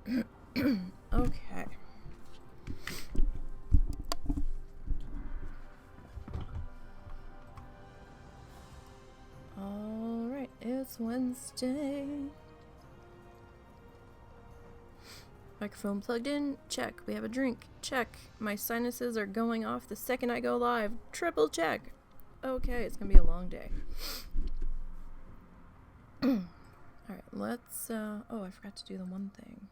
Okay. Alright, it's Wednesday. Microphone plugged in, check. We have a drink, check. My sinuses are going off the second I go live, triple check. Okay, it's gonna be a long day. Alright, let's, oh, I forgot to do the one thing.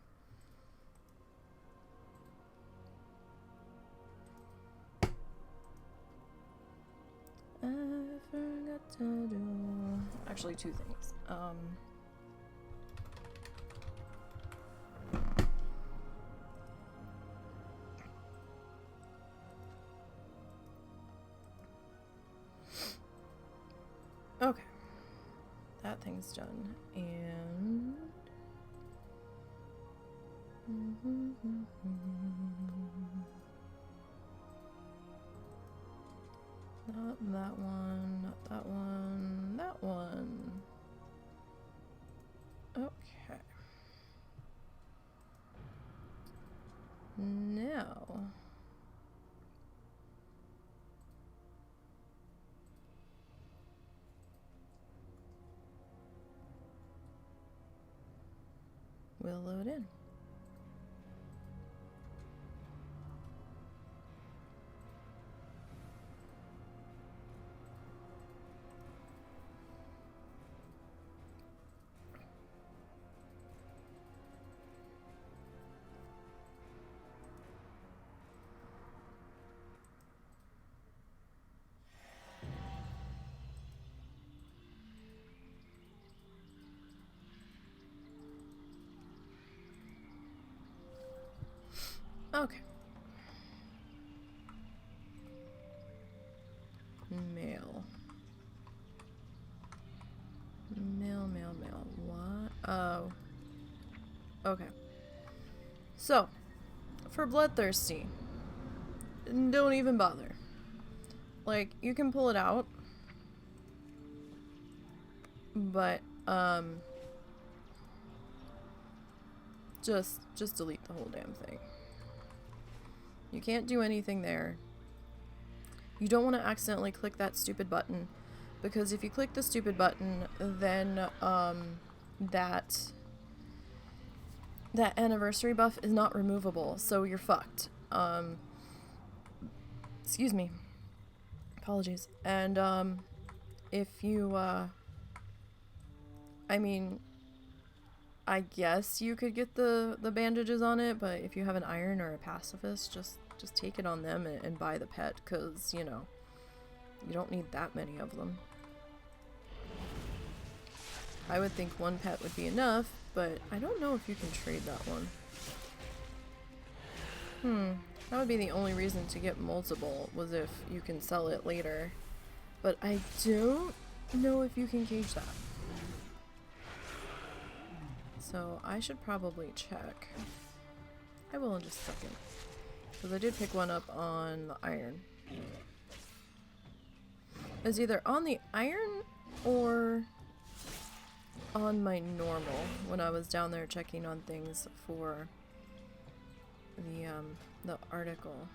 I forgot to do... Actually, two things. Okay. That thing's done. And... Not that one, not that one, that one. Okay. Now. We'll load in. Okay. Mail. Mail. What? Oh. Okay. So, for Bloodthirsty, don't even bother. Like, you can pull it out, but, just delete the whole damn thing. You can't do anything there. You don't want to accidentally click that stupid button, because if you click the stupid button, then that anniversary buff is not removable, so you're fucked. Excuse me. Apologies. And if you I mean, I guess you could get the bandages on it, but if you have an iron or a pacifist, just take it on them and buy the pet, because, you know, you don't need that many of them. I would think one pet would be enough, but I don't know if you can trade that one. That would be the only reason to get multiple, was if you can sell it later. But I don't know if you can cage that. So I should probably check. I will in just a second. Because I did pick one up on the iron. It was either on the iron or on my normal when I was down there checking on things for the article.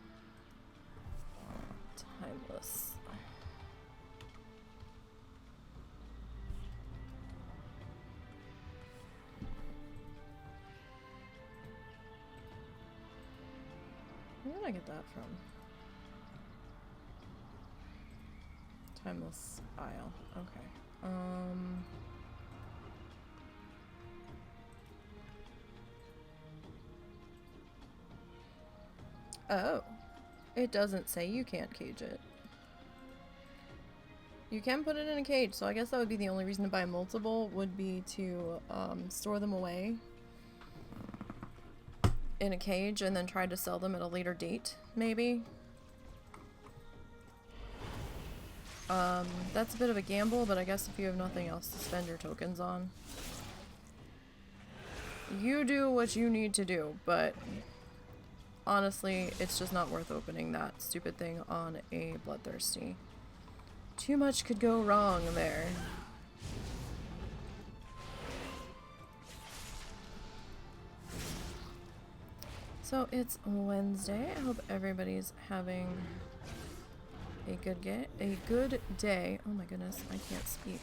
Timeless. Where did I get that from? Timeless Isle. Okay. Oh. It doesn't say you can't cage it. You can put it in a cage, so I guess that would be the only reason to buy multiple, would be to store them away in a cage and then try to sell them at a later date, maybe. That's a bit of a gamble, but I guess if you have nothing else to spend your tokens on, you do what you need to do, but honestly, it's just not worth opening that stupid thing on a Bloodthirsty. Too much could go wrong there. So it's Wednesday. I hope everybody's having a good day. Oh my goodness, I can't speak.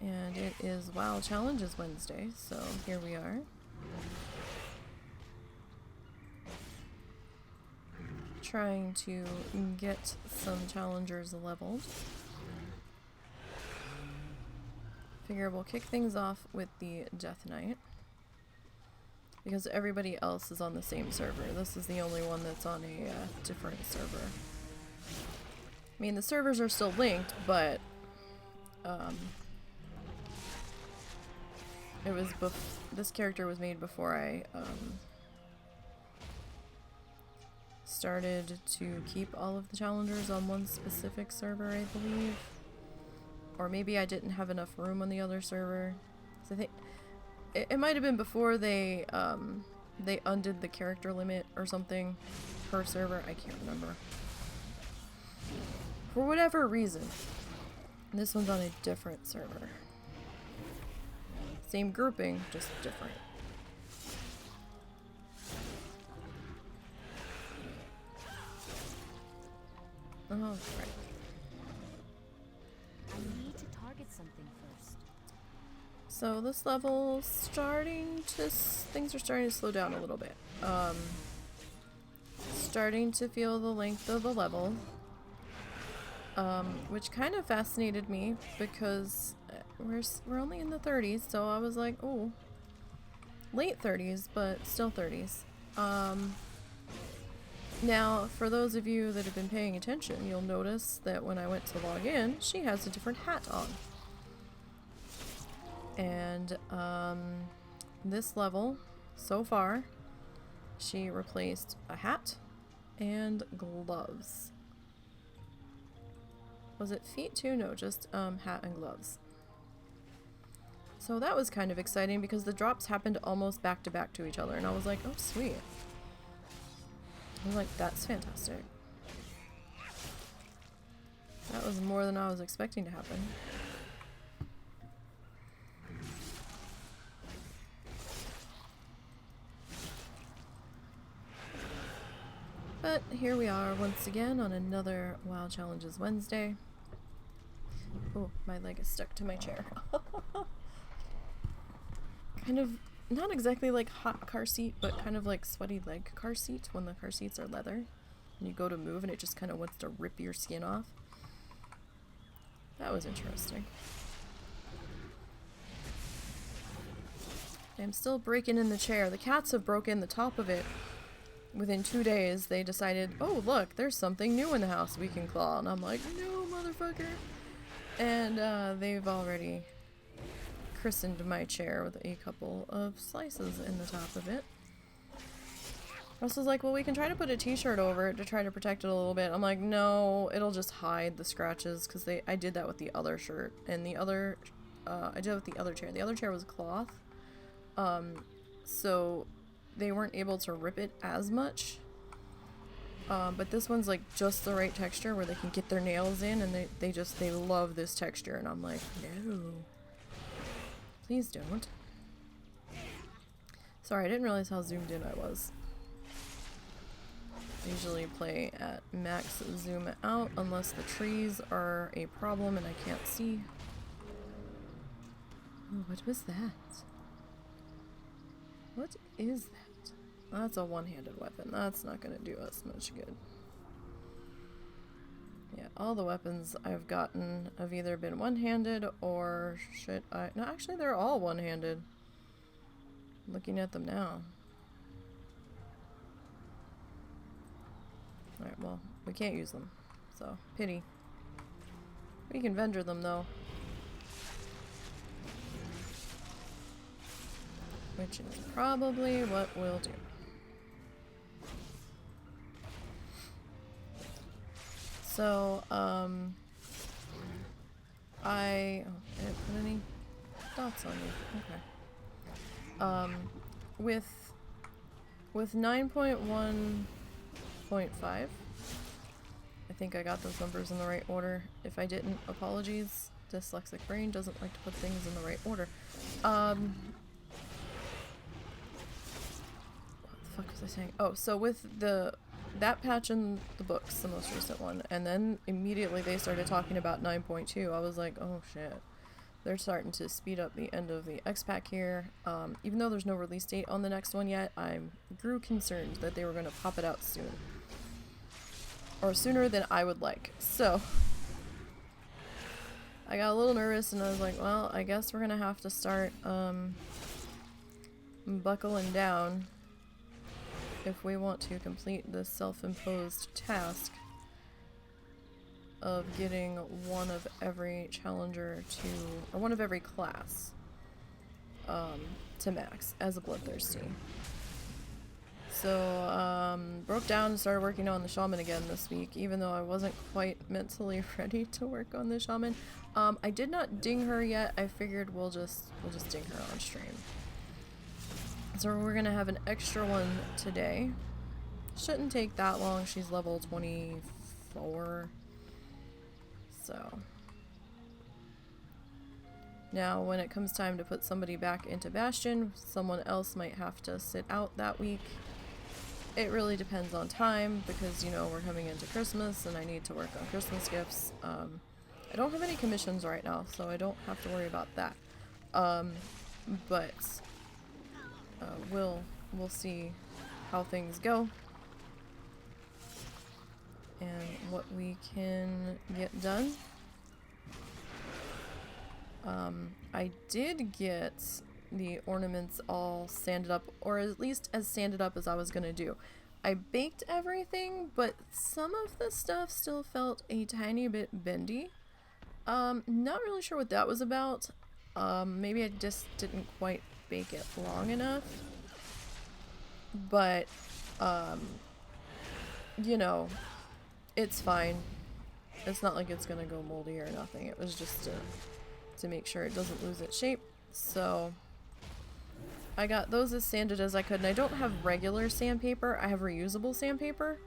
And it is WoW Challenges Wednesday, so here we are. Trying to get some challengers leveled. Figure we'll kick things off with the Death Knight, because everybody else is on the same server. This is the only one that's on a different server. I mean, the servers are still linked, but it was this character was made before I started to keep all of the challengers on one specific server, I believe. Or maybe I didn't have enough room on the other server. So I think it might have been before they undid the character limit or something per server. I can't remember. For whatever reason, this one's on a different server. Same grouping, just different. Oh, right. I need to target something first. So this level things are starting to slow down a little bit. Starting to feel the length of the level, which kind of fascinated me because we're only in the 30s, so I was like, oh, late 30s, but still 30s. Now, for those of you that have been paying attention, you'll notice that when I went to log in, she has a different hat on. And this level, so far, she replaced a hat and gloves. Was it feet too? No, just hat and gloves. So that was kind of exciting because the drops happened almost back to back to each other, and I was like, oh sweet. I was like, that's fantastic. That was more than I was expecting to happen. But here we are once again on another WoW Challenges Wednesday. Oh, my leg is stuck to my chair. Kind of, not exactly like hot car seat, but kind of like sweaty leg car seat when the car seats are leather. And you go to move and it just kind of wants to rip your skin off. That was interesting. I'm still breaking in the chair. The cats have broken the top of it. Within 2 days, they decided, oh look, there's something new in the house we can claw. And I'm like, no, motherfucker. And they've already christened my chair with a couple of slices in the top of it. Russ was like, well, we can try to put a t-shirt over it to try to protect it a little bit. I'm like, no, it'll just hide the scratches, because I did that with the other shirt. And the other, I did it with the other chair. The other chair was cloth. So they weren't able to rip it as much. But this one's like just the right texture where they can get their nails in, and they love this texture. And I'm like, no. Please don't. Sorry, I didn't realize how zoomed in I was. I usually play at max zoom out unless the trees are a problem and I can't see. Oh, what was that? What is that? That's a one-handed weapon. That's not gonna do us much good. Yeah, all the weapons I've gotten have either been one-handed or no, actually they're all one-handed. Looking at them now. Alright, well, we can't use them. So, pity. We can vendor them though. Which is probably what we'll do. So, I didn't put any dots on you. Okay. With 9.1.5, I think I got those numbers in the right order. If I didn't, apologies dyslexic brain doesn't like to put things in the right order. What the fuck was I saying? Oh, so with that patch in the books, the most recent one, and then immediately they started talking about 9.2, I was like, oh shit. They're starting to speed up the end of the X-Pack here. Even though there's no release date on the next one yet, I grew concerned that they were going to pop it out soon. Or sooner than I would like. So, I got a little nervous and I was like, well, I guess we're going to have to start buckling down if we want to complete this self-imposed task of getting one of every challenger to, or one of every class to max as a bloodthirsty. So, broke down and started working on the Shaman again this week, even though I wasn't quite mentally ready to work on the Shaman. I did not ding her yet. I figured we'll just ding her on stream. So we're gonna have an extra one today. Shouldn't take that long. She's level 24. So now when it comes time to put somebody back into Bastion, someone else might have to sit out that week. It really depends on time because, you know, we're coming into Christmas and I need to work on Christmas gifts. I don't have any commissions right now, so I don't have to worry about that. But we'll see how things go and what we can get done. I did get the ornaments all sanded up, or at least as sanded up as I was gonna do. I baked everything, but some of the stuff still felt a tiny bit bendy. Not really sure what that was about. Maybe I just didn't quite bake it long enough. But, you know, it's fine. It's not like it's gonna go moldy or nothing. It was just to make sure it doesn't lose its shape. So I got those as sanded as I could, and I don't have regular sandpaper. I have reusable sandpaper.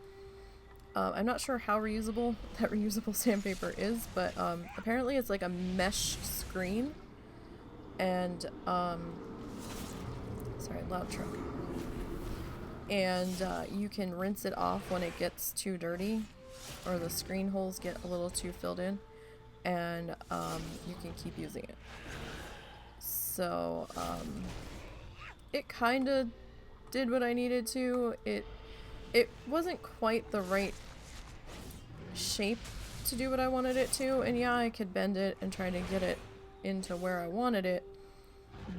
I'm not sure how reusable that reusable sandpaper is, but apparently it's like a mesh screen. And sorry, loud truck. And you can rinse it off when it gets too dirty, or the screen holes get a little too filled in, and you can keep using it. So it kind of did what I needed to. It wasn't quite the right shape to do what I wanted it to, and yeah, I could bend it and try to get it into where I wanted it,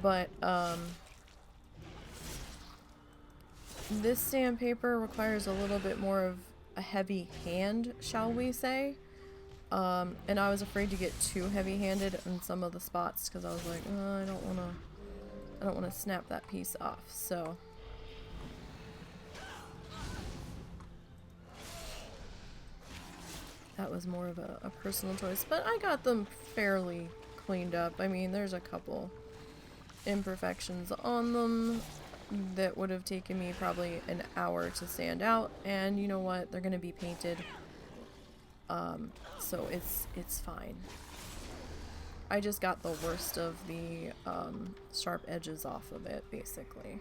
but this sandpaper requires a little bit more of a heavy hand, shall we say. And I was afraid to get too heavy-handed in some of the spots because I was like, oh, I don't want to snap that piece off. So that was more of a personal choice, but I got them fairly cleaned up. I mean, there's a couple imperfections on them that would have taken me probably an hour to sand out, and you know what? They're gonna be painted. So it's fine. I just got the worst of the sharp edges off of it, basically.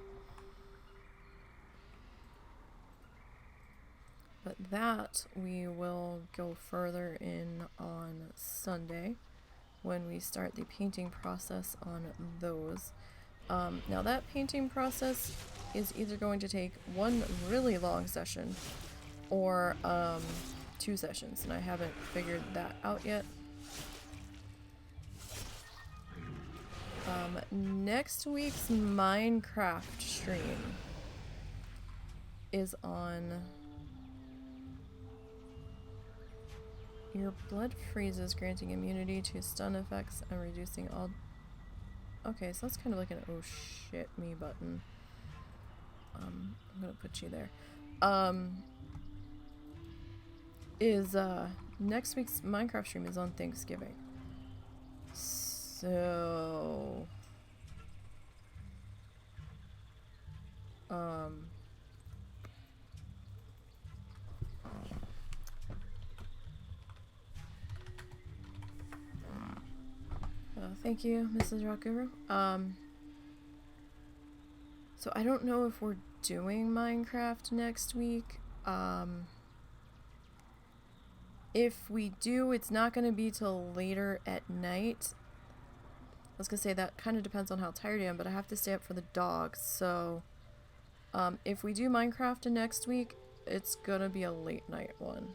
But that we will go further in on Sunday when we start the painting process on those. Now that painting process is either going to take one really long session or 2 sessions, and I haven't figured that out yet. Next week's Minecraft stream is on your blood freezes, granting immunity to stun effects and reducing all. Okay, so that's kind of like an oh shit me button. I'm gonna put you there. Next week's Minecraft stream is on Thanksgiving. So thank you, Mrs. Rockguru. So I don't know if we're doing Minecraft next week. If we do, it's not going to be till later at night. I was going to say that kind of depends on how tired I am, but I have to stay up for the dogs. So if we do Minecraft next week, it's going to be a late night one.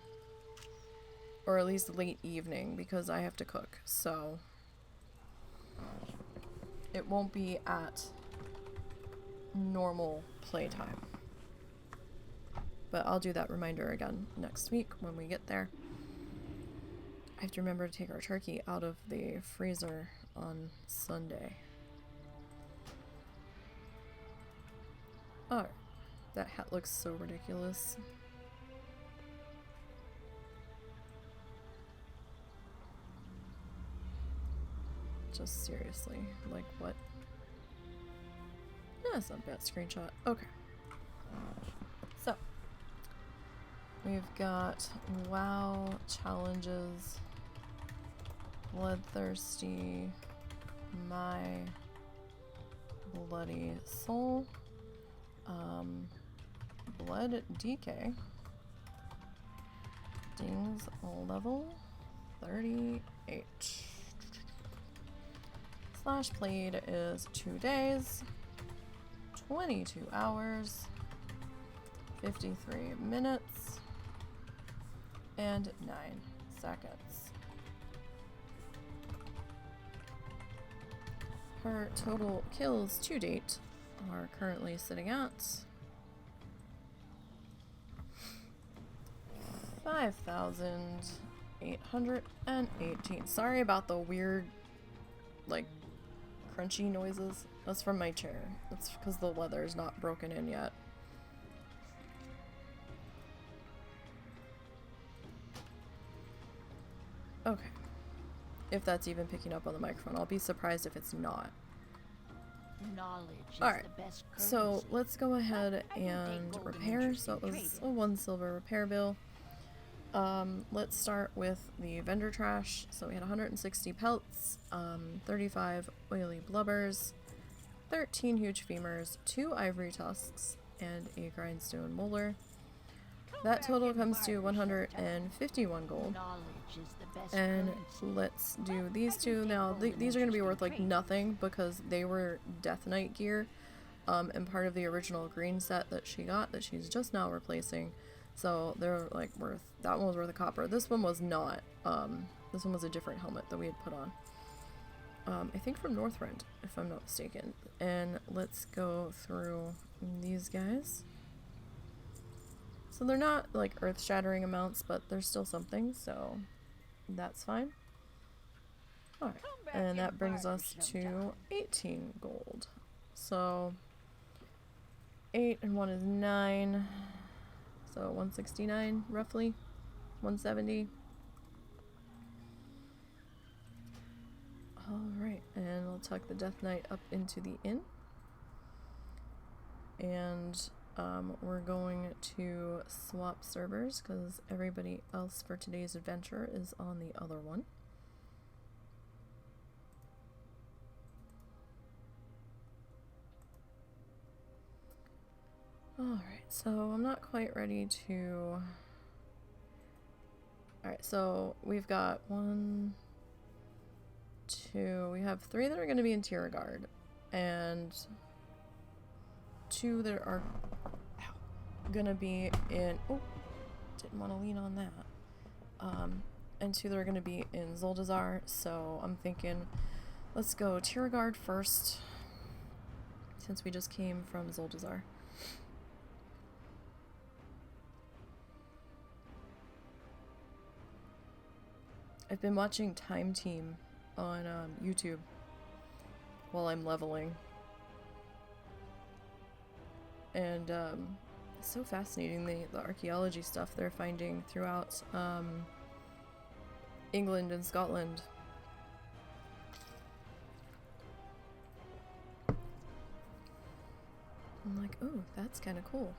Or at least late evening, because I have to cook. So it won't be at normal playtime. But I'll do that reminder again next week when we get there. I have to remember to take our turkey out of the freezer on Sunday. Oh, that hat looks so ridiculous. Just seriously, like what? That's not a bad screenshot. Okay. So, we've got WoW challenges, Bloodthirsty, My Bloody Soul, Blood DK, Dings level 38. Slash played is 2 days, 22 hours, 53 minutes, and 9 seconds. Her total kills to date are currently sitting at 5,818. Sorry about the weird, like, crunchy noises. That's from my chair. That's because the leather is not broken in yet. Okay. If that's even picking up on the microphone. I'll be surprised if it's not. Alright, so let's go ahead and repair. So it was a 1 silver repair bill. Let's start with the vendor trash. So we had 160 pelts, 35 oily blubbers, 13 huge femurs, 2 ivory tusks, and a grindstone molar. That total comes to 151 gold. And let's do these two. Now, these are going to be worth like nothing because they were Death Knight gear, and part of the original green set that she got that she's just now replacing. So they're like worth, that one was worth a copper. This one was not. This one was a different helmet that we had put on. I think from Northrend, if I'm not mistaken. And let's go through these guys. So they're not like earth-shattering amounts, but they're still something, so that's fine. Alright, and that brings us to 18 gold. So 8 and 1 is 9. So 169 roughly. 170. Alright, and we'll tuck the Death Knight up into the inn. And we're going to swap servers because everybody else for today's adventure is on the other one. Alright, so I'm not quite ready to... Alright, so we've got 1, 2, we have 3 that are going to be in tier guard, and 2 that are gonna be in, oh, didn't want to lean on that, and 2 that are gonna be in Zuldazar. So I'm thinking let's go tier guard first since we just came from Zuldazar. I've been watching Time Team on YouTube while I'm leveling, and it's so fascinating, the archaeology stuff they're finding throughout England and Scotland. I'm like, oh, that's kind of cool.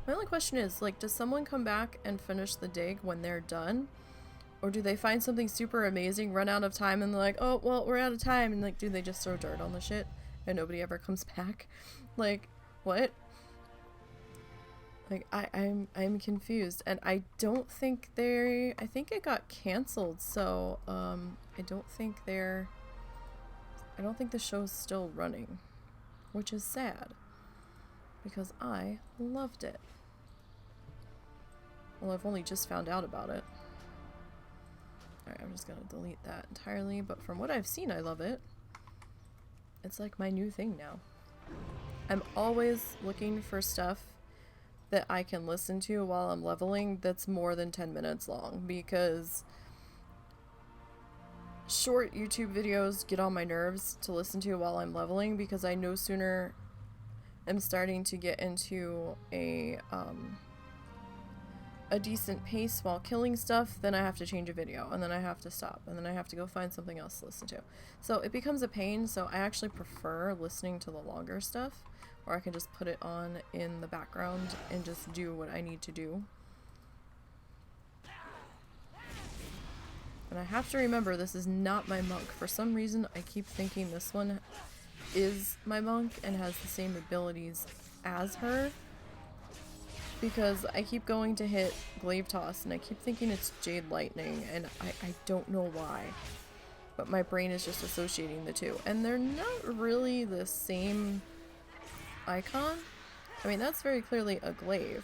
My only question is, like, does someone come back and finish the dig when they're done? Or do they find something super amazing, run out of time, and they're like, oh, well, we're out of time, and like, do they just throw dirt on the shit and nobody ever comes back? Like, what? Like, I'm confused, and I don't think I think it got canceled, so, I don't think the show's still running, which is sad, because I loved it. Well, I've only just found out about it. Alright, I'm just gonna delete that entirely, but from what I've seen, I love it. It's like my new thing now. I'm always looking for stuff that I can listen to while I'm leveling that's more than 10 minutes long, because short YouTube videos get on my nerves to listen to while I'm leveling, because I no sooner am starting to get into a decent pace while killing stuff, then I have to change a video, and then I have to stop, and then I have to go find something else to listen to. So it becomes a pain, so I actually prefer listening to the longer stuff, or I can just put it on in the background and just do what I need to do. And I have to remember, this is not my monk. For some reason, I keep thinking this one is my monk and has the same abilities as her, because I keep going to hit Glaive Toss and I keep thinking it's Jade Lightning, and I don't know why, but my brain is just associating the two, and they're not really the same icon. I mean, that's very clearly a glaive,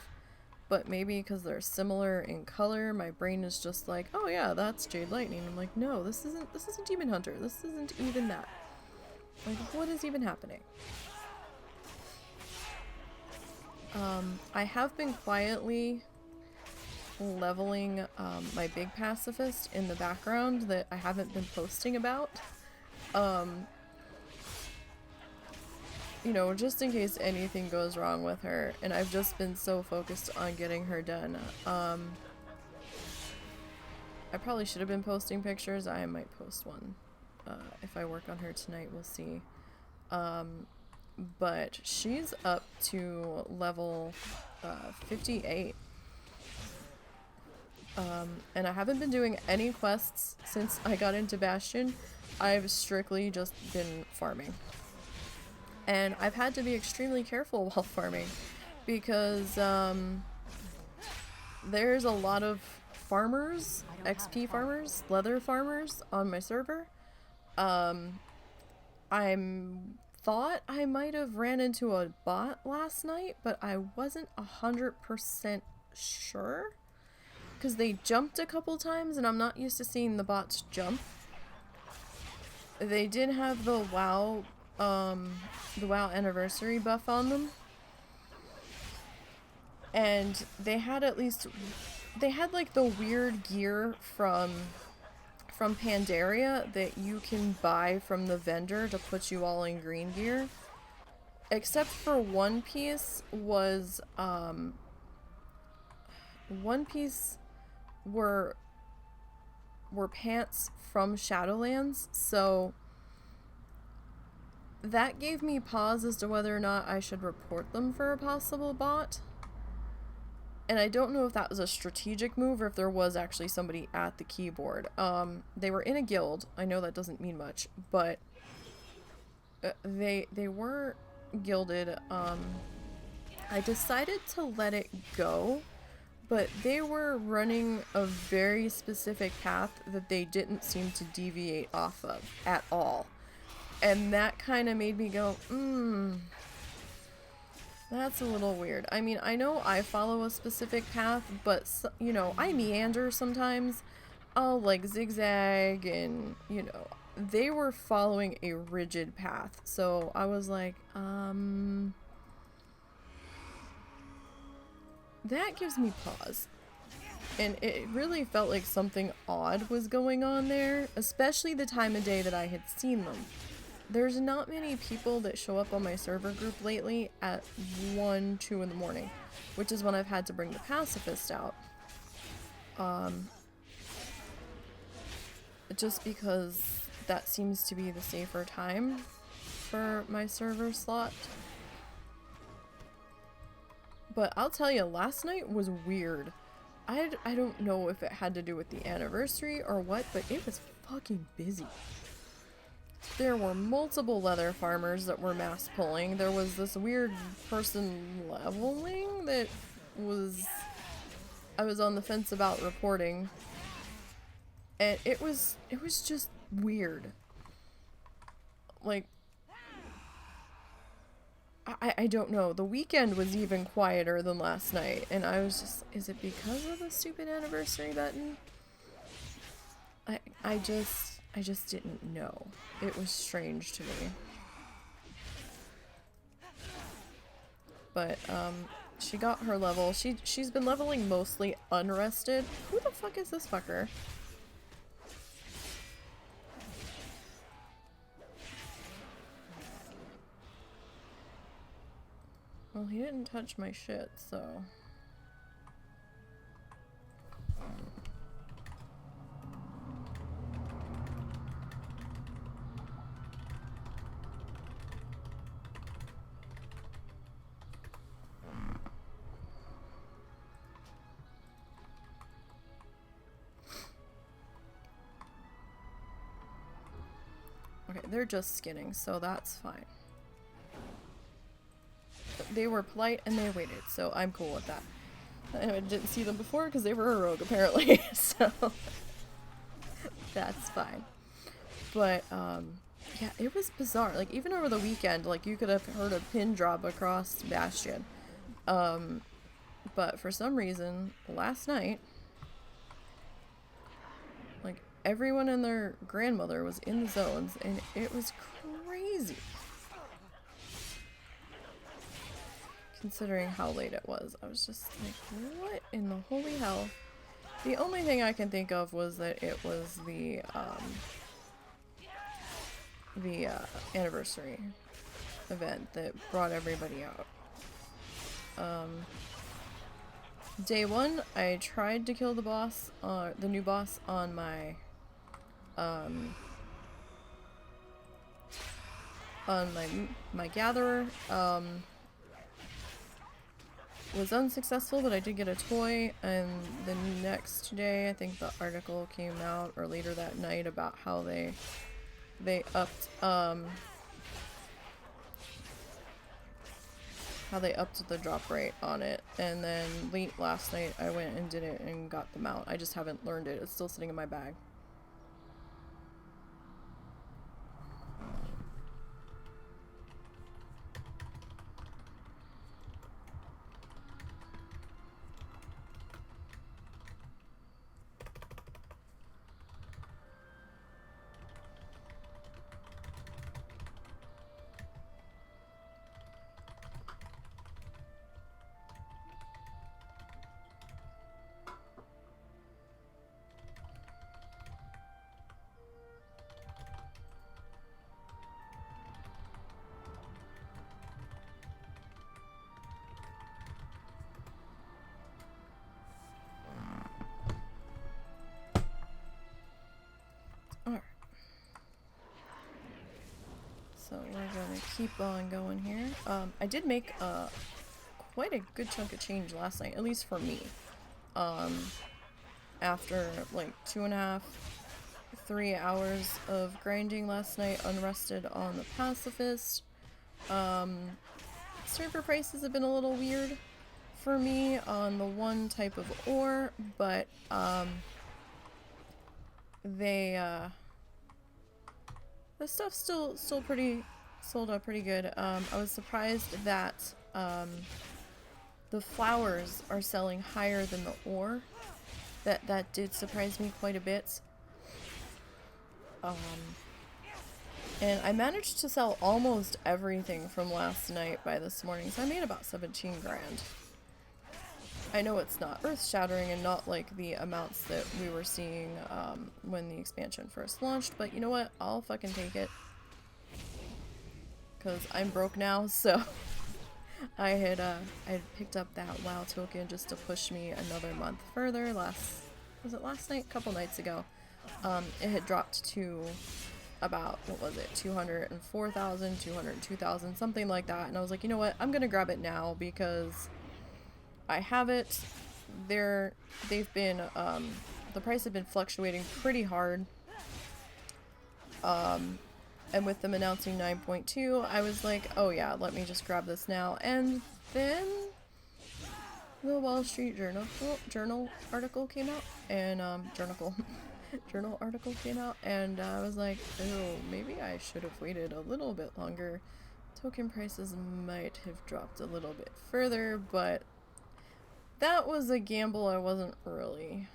but maybe because they're similar in color, my brain is just like, oh yeah, that's Jade Lightning. I'm like, no, this isn't Demon Hunter. This isn't even that. Like, what is even happening? I have been quietly leveling my big pacifist in the background that I haven't been posting about. You know, just in case anything goes wrong with her, and I've just been so focused on getting her done. I probably should have been posting pictures. I might post one. If I work on her tonight, we'll see. But she's up to level 58. And I haven't been doing any quests since I got into Bastion. I've strictly just been farming. And I've had to be extremely careful while farming, because there's a lot of farmers, XP farmers, leather farmers on my server. Thought I might have ran into a bot last night, but I wasn't 100% sure, because they jumped a couple times and I'm not used to seeing the bots jump. They did have the WoW anniversary buff on them, and they had like the weird gear from Pandaria that you can buy from the vendor to put you all in green gear, except for one piece was were pants from Shadowlands, so that gave me pause as to whether or not I should report them for a possible bot. And I don't know if that was a strategic move or if there was actually somebody at the keyboard. They were in a guild. I know that doesn't mean much, but they were gilded. I decided to let it go, but they were running a very specific path that they didn't seem to deviate off of at all. And that kind of made me go, that's a little weird. I mean, I know I follow a specific path, but, you know, I meander sometimes. I'll, like, zigzag, and, you know, they were following a rigid path. So I was like, that gives me pause. And it really felt like something odd was going on there, especially the time of day that I had seen them. There's not many people that show up on my server group lately at 1, 2 in the morning, which is when I've had to bring the pacifist out. Just because that seems to be the safer time for my server slot. But I'll tell you, last night was weird. I don't know if it had to do with the anniversary or what, but it was fucking busy. There were multiple leather farmers that were mass pulling. There was this weird person leveling that I was on the fence about reporting. And it was just weird. Like, I don't know. The weekend was even quieter than last night, and I was just, is it because of the stupid anniversary button? I just didn't know. It was strange to me. But she got her level. She's been leveling mostly unrested. Who the fuck is this fucker? Well, he didn't touch my shit, so... Okay, they're just skinning, so that's fine. They were polite and they waited, so I'm cool with that. I didn't see them before because they were a rogue, apparently, so that's fine. But, yeah, it was bizarre. Like, even over the weekend, like, you could have heard a pin drop across Bastion. But for some reason, last night, like, everyone and their grandmother was in the zones, and it was crazy. Considering how late it was. I was just like, what in the holy hell? The only thing I can think of was that it was the anniversary event that brought everybody out. Day one, I tried to kill the boss, the new boss on my, my gatherer, was unsuccessful, but I did get a toy, and the next day, I think the article came out, or later that night, about how they upped, how they upped the drop rate on it, and then late last night, I went and did it and got the mount. I just haven't learned it. It's still sitting in my bag. Alright. So we're gonna keep on going here. I did make quite a good chunk of change last night, at least for me. After like 2.5, 3 hours of grinding last night, unrested on the Pacifist. Server prices have been a little weird for me on the one type of ore, but the stuff's still pretty sold out pretty good. I was surprised that the flowers are selling higher than the ore. That did surprise me quite a bit. And I managed to sell almost everything from last night by this morning, so I made about 17 grand. I know it's not earth-shattering and not like the amounts that we were seeing when the expansion first launched, but you know what? I'll fucking take it. Because I'm broke now, so I had picked up that WoW token just to push me another month further. Was it last night? A couple nights ago. It had dropped to about, what was it, 204,000, 202,000, something like that, and I was like, you know what? I'm gonna grab it now because I have it, they've been, the price have been fluctuating pretty hard. And with them announcing 9.2, I was like, oh yeah, let me just grab this now. And then the Wall Street Journal article came out, and journal article came out, and I was like, oh, maybe I should have waited a little bit longer. Token prices might have dropped a little bit further, but that was a gamble I wasn't really,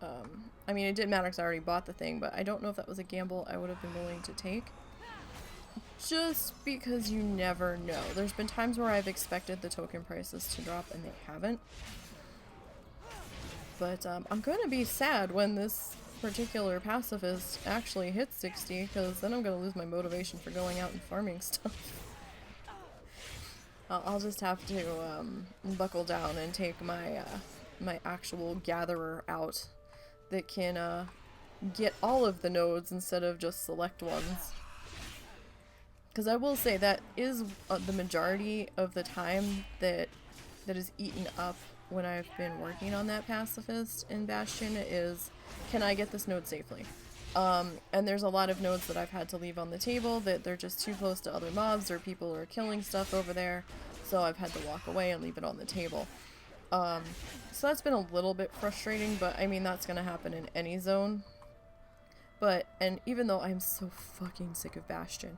I mean, it didn't matter because I already bought the thing, but I don't know if that was a gamble I would have been willing to take. Just because you never know. There's been times where I've expected the token prices to drop and they haven't. But I'm going to be sad when this particular pacifist actually hits 60, because then I'm going to lose my motivation for going out and farming stuff. I'll just have to buckle down and take my my actual gatherer out that can get all of the nodes instead of just select ones. Because I will say that is the majority of the time that is eaten up when I've been working on that pacifist in Bastion is, can I get this node safely? And there's a lot of nodes that I've had to leave on the table that they're just too close to other mobs or people are killing stuff over there, so I've had to walk away and leave it on the table. So that's been a little bit frustrating, but I mean, that's gonna happen in any zone. But, and even though I'm so fucking sick of Bastion,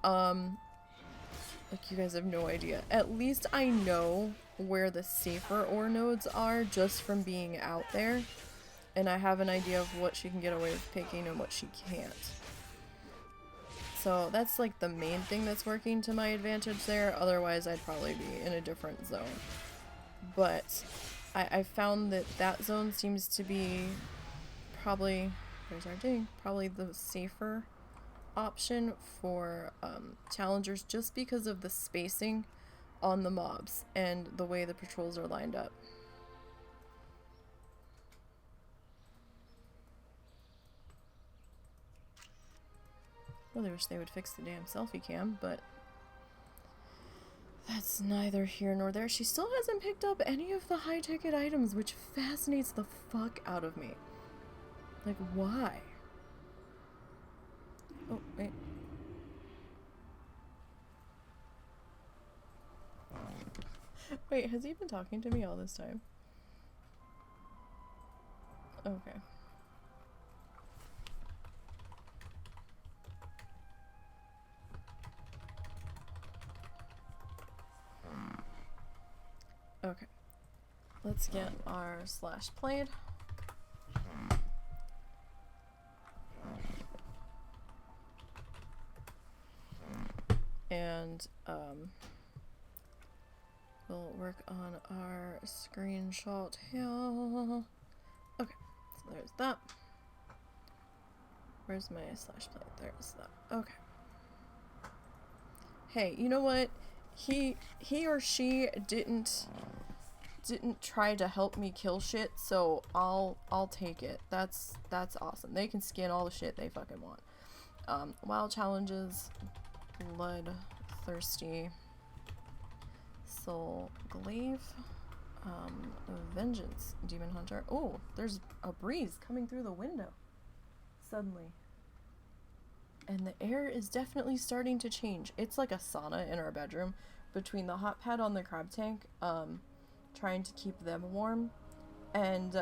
like, you guys have no idea. At least I know where the safer ore nodes are just from being out there. And I have an idea of what she can get away with picking and what she can't. So that's like the main thing that's working to my advantage there. Otherwise, I'd probably be in a different zone. But I found that that zone seems to be probably, there's our ding, probably the safer option for challengers, just because of the spacing on the mobs and the way the patrols are lined up. Really wish they would fix the damn selfie cam, but that's neither here nor there. She still hasn't picked up any of the high-ticket items, which fascinates the fuck out of me. Like, why? Oh, wait. Wait, has he been talking to me all this time? Okay. Okay. Let's get our slash played. And, we'll work on our screenshot here. Okay, so there's that. Where's my slash play? There's that. Okay. Hey, you know what? He or she didn't try to help me kill shit, so I'll take it. That's awesome. They can skin all the shit they fucking want. WoW challenges, bloodthirsty, soul glaive, vengeance, demon hunter. Oh, there's a breeze coming through the window suddenly. And the air is definitely starting to change. It's like a sauna in our bedroom between the hot pad on the crab tank, trying to keep them warm, and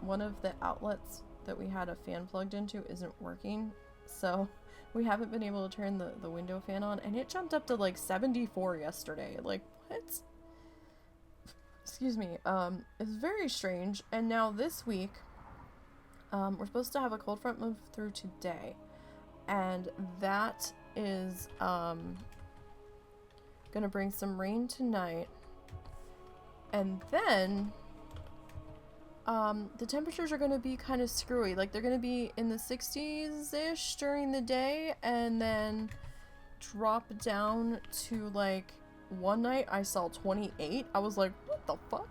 one of the outlets that we had a fan plugged into isn't working, so we haven't been able to turn the window fan on, and it jumped up to like 74 yesterday. Like, what? Excuse me. It's very strange. And now this week, we're supposed to have a cold front move through today. And that is gonna bring some rain tonight, and then the temperatures are gonna be kind of screwy. Like, they're gonna be in the 60s-ish during the day, and then drop down to, like, one night I saw 28. I was like, what the fuck?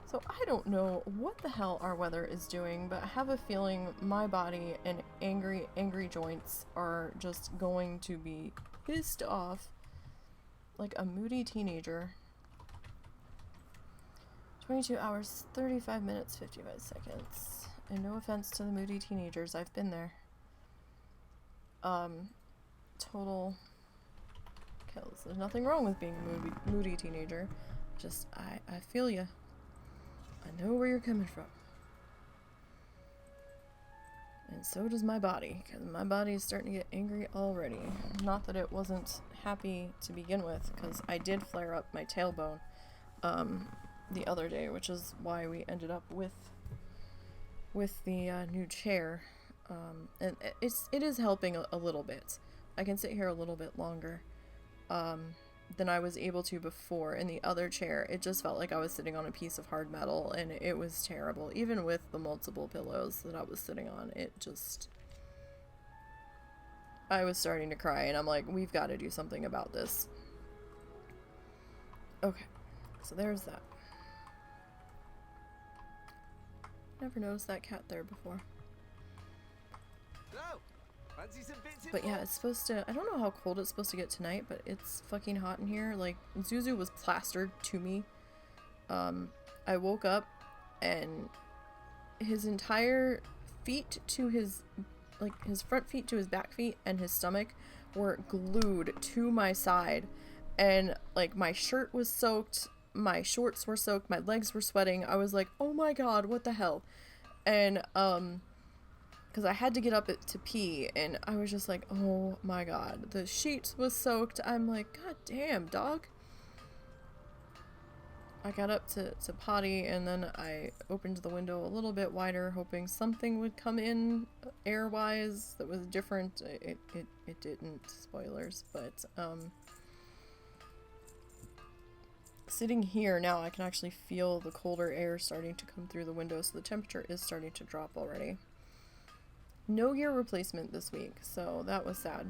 So I don't know what the hell our weather is doing, but I have a feeling my body and angry joints are just going to be pissed off like a moody teenager. 22 hours, 35 minutes, 55 seconds. And no offense to the moody teenagers, I've been there. Total kills. There's nothing wrong with being a moody teenager. Just, I feel ya. I know where you're coming from. And so does my body, because my body is starting to get angry already. Not that it wasn't happy to begin with, because I did flare up my tailbone the other day, which is why we ended up with the new chair. And it is helping a little bit. I can sit here a little bit longer than I was able to before. In the other chair, it just felt like I was sitting on a piece of hard metal, and it was terrible. Even with the multiple pillows that I was sitting on, I was starting to cry, and I'm like, we've got to do something about this. Okay, so there's that. Never noticed that cat there before. But yeah, it's supposed to, I don't know how cold it's supposed to get tonight, but it's fucking hot in here. Like, Zuzu was plastered to me. I woke up and his entire feet to his, like, his front feet to his back feet and his stomach were glued to my side. And, like, my shirt was soaked, my shorts were soaked, my legs were sweating. I was like, oh my god, what the hell? And, because I had to get up to pee, and I was just like, oh my god, the sheets was soaked. I'm like, god damn, dog. I got up to potty, and then I opened the window a little bit wider, hoping something would come in air-wise that was different. It didn't, spoilers, but, sitting here now, I can actually feel the colder air starting to come through the window, so the temperature is starting to drop already. No gear replacement this week, so that was sad.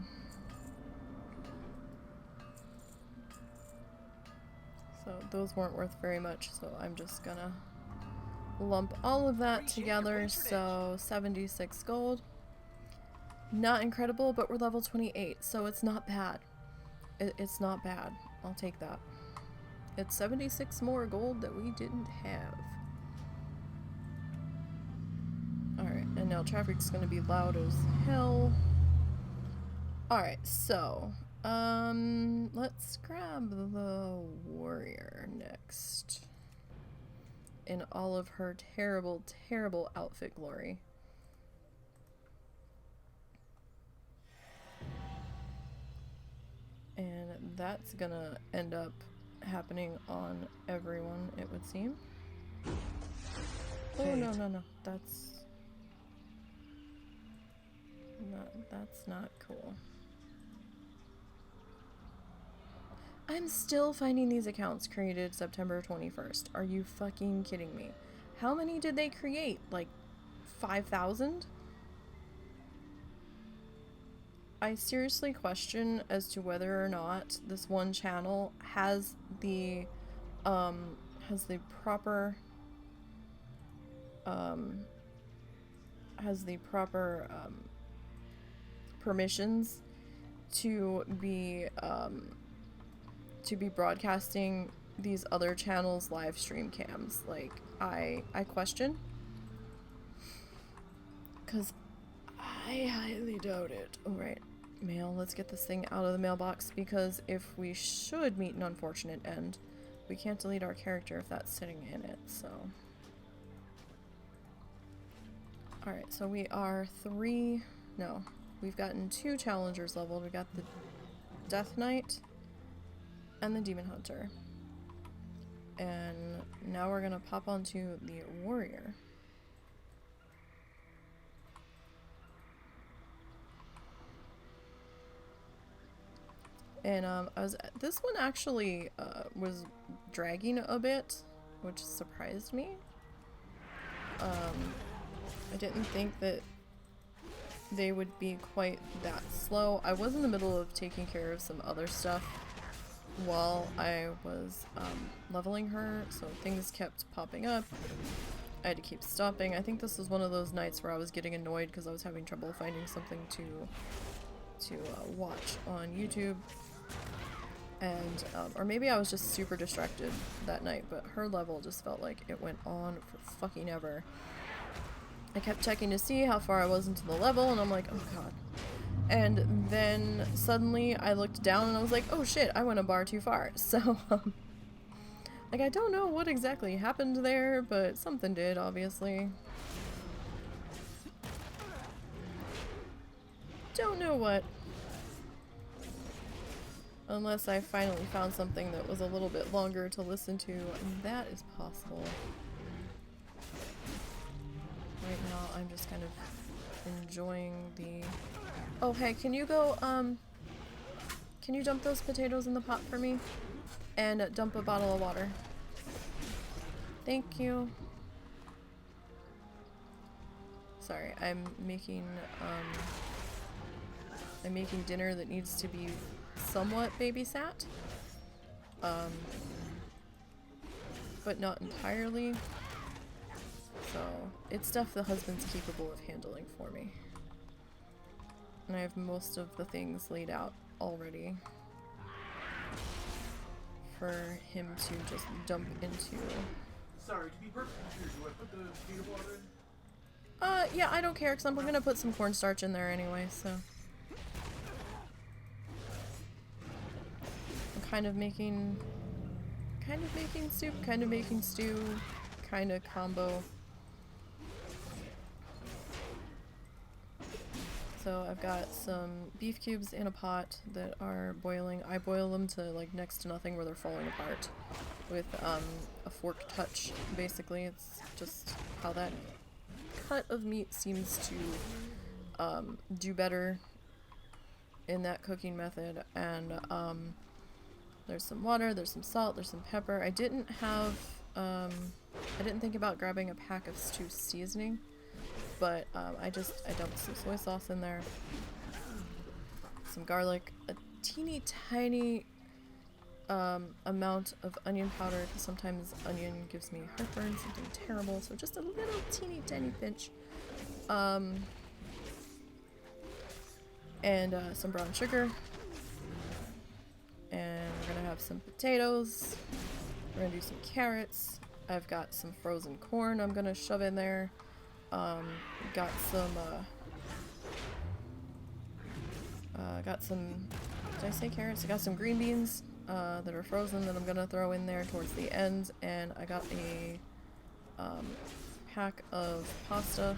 So those weren't worth very much, so I'm just gonna lump all of that together. So 76 gold. Not incredible, but we're level 28, so it's not bad. It's not bad. I'll take that. It's 76 more gold that we didn't have. Alright, and now traffic's gonna be loud as hell. Alright, so, let's grab the warrior next. In all of her terrible, terrible outfit glory. And that's gonna end up happening on everyone, it would seem. Oh, no. That's not cool. I'm still finding these accounts created September 21st. Are you fucking kidding me? How many did they create? Like 5,000? I seriously question as to whether or not this one channel has the proper permissions to be broadcasting these other channels' live stream cams. Like, I question, because I highly doubt it. Alright, mail, let's get this thing out of the mailbox, because if we should meet an unfortunate end, we can't delete our character if that's sitting in it, so. Alright, so we are we've gotten 2 challengers leveled. We got the Death Knight and the Demon Hunter. And now we're gonna pop onto the warrior. And this one actually was dragging a bit, which surprised me. I didn't think that they would be quite that slow. I was in the middle of taking care of some other stuff while I was leveling her, so things kept popping up. I had to keep stopping. I think this was one of those nights where I was getting annoyed because I was having trouble finding something to watch on YouTube. And, or maybe I was just super distracted that night, but her level just felt like it went on for fucking ever. I kept checking to see how far I was into the level, and I'm like, oh god. And then suddenly I looked down and I was like, oh shit, I went a bar too far. So, like, I don't know what exactly happened there, but something did, obviously. Don't know what. Unless I finally found something that was a little bit longer to listen to, and that is possible. Right now, I'm just kind of enjoying the... Oh, hey, can you go, can you dump those potatoes in the pot for me? And dump a bottle of water. Thank you. Sorry, I'm making dinner that needs to be somewhat babysat. But not entirely. So, it's stuff the husband's capable of handling for me. And I have most of the things laid out already for him to just dump into. Sorry, to be perfectly clear, do I put the potato water in? Yeah, I don't care, because I'm gonna put some cornstarch in there anyway, so. I'm kind of making soup, kind of making stew, kind of combo. So I've got some beef cubes in a pot that are boiling. I boil them to like next to nothing where they're falling apart with a fork touch, basically. It's just how that cut of meat seems to do better in that cooking method. And there's some water, there's some salt, there's some pepper. I didn't think about grabbing a pack of stew seasoning. But I dumped some soy sauce in there, some garlic, a teeny tiny amount of onion powder, because sometimes onion gives me heartburn, something terrible, so just a little teeny tiny pinch. And some brown sugar. And we're gonna have some potatoes. We're gonna do some carrots. I've got some frozen corn I'm gonna shove in there. Got some, did I say carrots? I got some green beans, that are frozen that I'm gonna throw in there towards the end, and I got a, pack of pasta,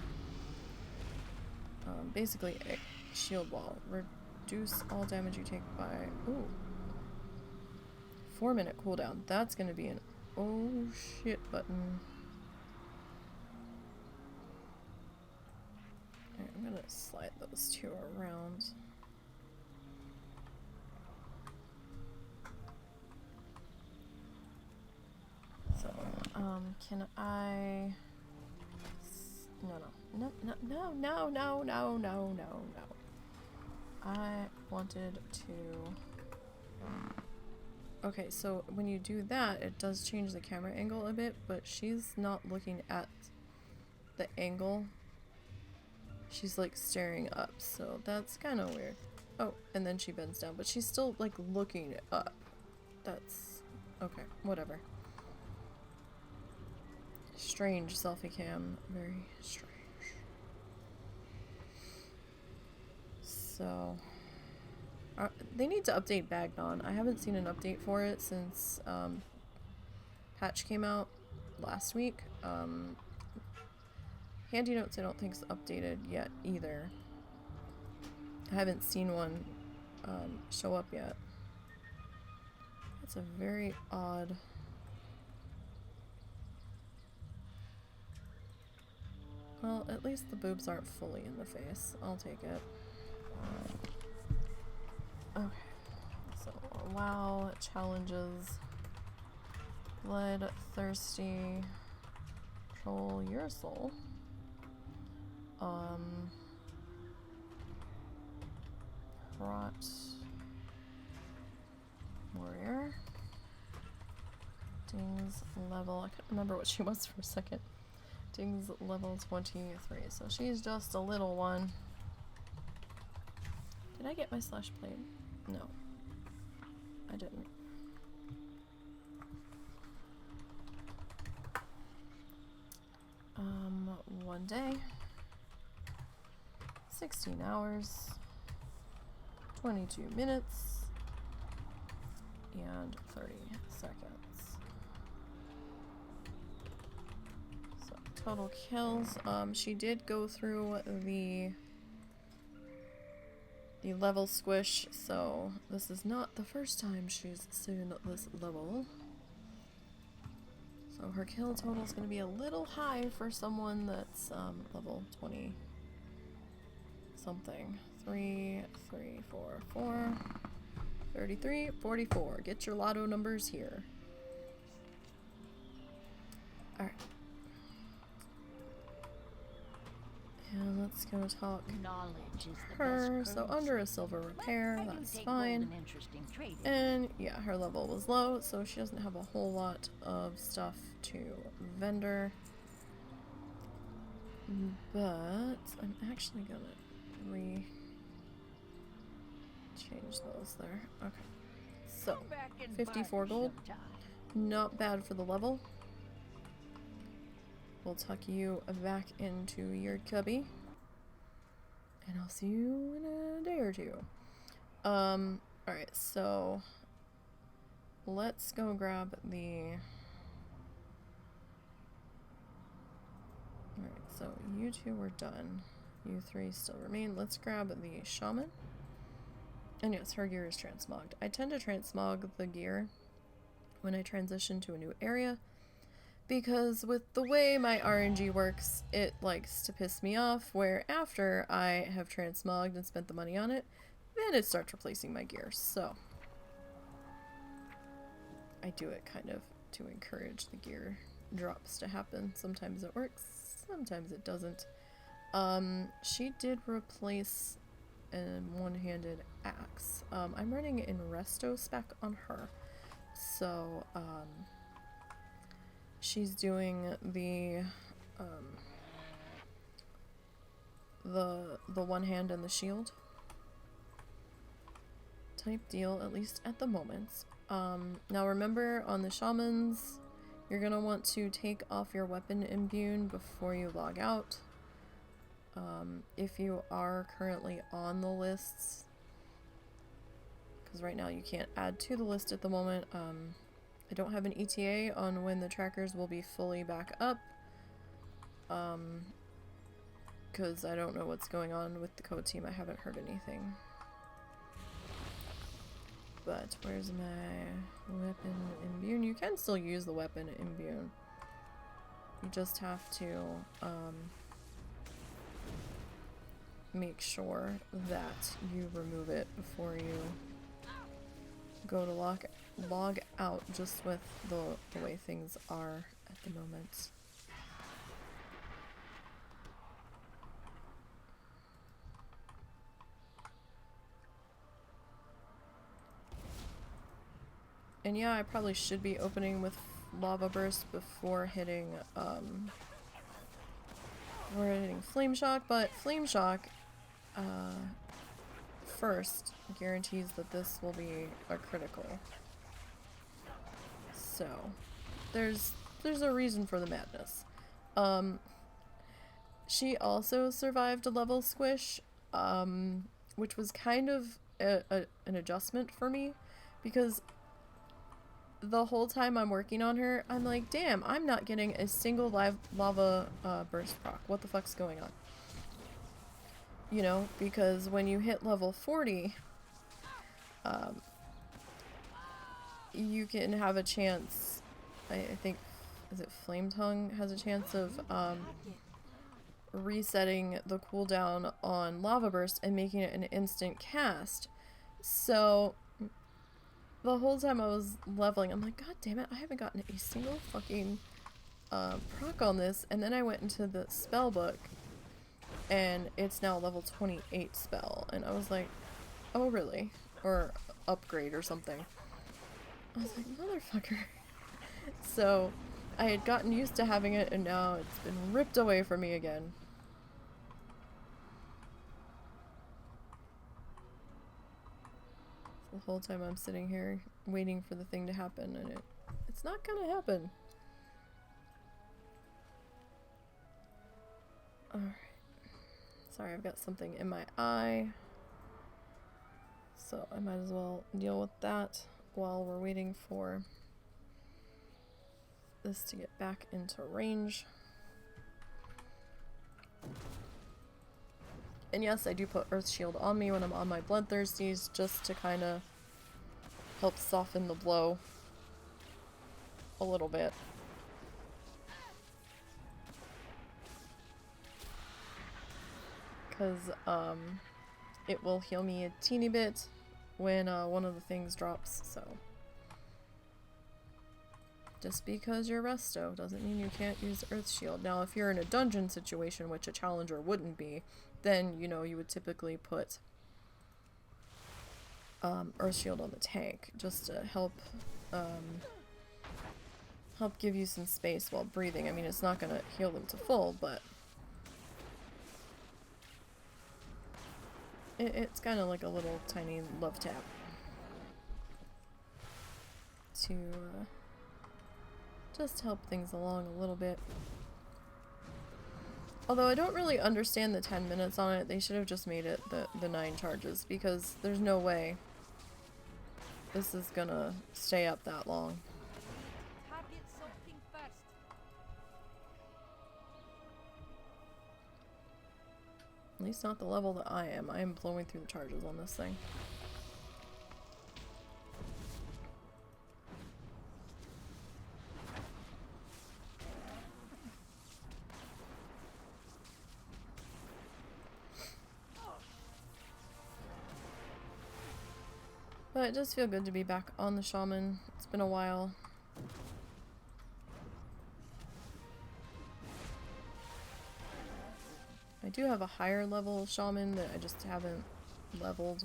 basically a shield wall. Reduce all damage you take by, ooh, 4-minute cooldown. That's gonna be an oh shit button. I'm gonna slide those two around. So, can I... No. I wanted to... Okay, so when you do that, it does change the camera angle a bit, but she's not looking at the angle. She's like staring up, so that's kind of weird. Oh, and then she bends down, but she's still like looking up. That's okay, whatever. Strange selfie cam, very strange. So, they need to update Bagnon. I haven't seen an update for it since patch came out last week. Handy Notes I don't think is updated yet either. I haven't seen one show up yet. That's a very odd... Well, at least the boobs aren't fully in the face. I'll take it. Okay. So, WoW challenges. Bloodthirsty. Control your soul. Prot warrior. Ding's level, I couldn't remember what she was for a second. Ding's level 23, so she's just a little one. Did I get my slash blade? No. I didn't. One day, 16 hours, 22 minutes, and 30 seconds. So total kills. She did go through the level squish, so this is not the first time she's seen this level. So her kill total is going to be a little high for someone that's level 20 something. 3, 3, 4, 4, 33, 44. Get your lotto numbers here. Alright. And let's go talk her. So under a silver repair, that's fine. And yeah, her level was low, so she doesn't have a whole lot of stuff to vendor. But I'm actually gonna change those there. Okay. So 54 gold. Not bad for the level. We'll tuck you back into your cubby. And I'll see you in a day or two. Alright, so let's go grab the... Alright, so you two were done. You three still remain. Let's grab the Shaman. And yes, her gear is transmogged. I tend to transmog the gear when I transition to a new area, because with the way my RNG works, it likes to piss me off, where after I have transmogged and spent the money on it, then it starts replacing my gear. So I do it kind of to encourage the gear drops to happen. Sometimes it works, sometimes it doesn't. She did replace a one-handed axe. I'm running in resto spec on her. So, she's doing the one hand and the shield type deal, at least at the moment. Now remember, on the shamans, you're gonna want to take off your weapon imbue before you log out. If you are currently on the lists, because right now you can't add to the list at the moment. I don't have an ETA on when the trackers will be fully back up, because I don't know what's going on with the code team. I haven't heard anything. But where's my weapon imbue? You can still use the weapon imbue. You just have to make sure that you remove it before you go to log out, just with the way things are at the moment. And yeah, I probably should be opening with Lava Burst before hitting Flame Shock, but Flame Shock first guarantees that this will be a critical. So there's a reason for the madness. She also survived a level squish, which was kind of an adjustment for me, because the whole time I'm working on her, I'm like, damn, I'm not getting a single lava burst proc. What the fuck's going on? You know, because when you hit level 40, you can have a chance, I think, is it Flame Tongue has a chance of resetting the cooldown on Lava Burst and making it an instant cast. So the whole time I was leveling, I'm like, god damn it, I haven't gotten a single fucking proc on this. And then I went into the spell book, and it's now level 28 spell, and I was like, oh really? Or upgrade or something. I was like, motherfucker. So I had gotten used to having it, and now it's been ripped away from me again. the whole time I'm sitting here waiting for the thing to happen, and it's not gonna happen. Alright. Sorry, I've got something in my eye. So I might as well deal with that while we're waiting for this to get back into range. And yes, I do put Earth Shield on me when I'm on my Bloodthirsties, just to kind of help soften the blow a little bit. Because it will heal me a teeny bit when one of the things drops, so. Just because you're resto doesn't mean you can't use Earth Shield. Now, if you're in a dungeon situation, which a challenger wouldn't be, then, you know, you would typically put Earth Shield on the tank, just to help give you some space while breathing. I mean, it's not gonna heal them to full, but it's kind of like a little tiny love tap to just help things along a little bit. Although I don't really understand the 10 minutes on it. They should have just made it the 9 charges, because there's no way this is gonna stay up that long. Target something first. At least not the level that I am. I am blowing through the charges on this thing. But it does feel good to be back on the Shaman. It's been a while. I do have a higher level Shaman that I just haven't leveled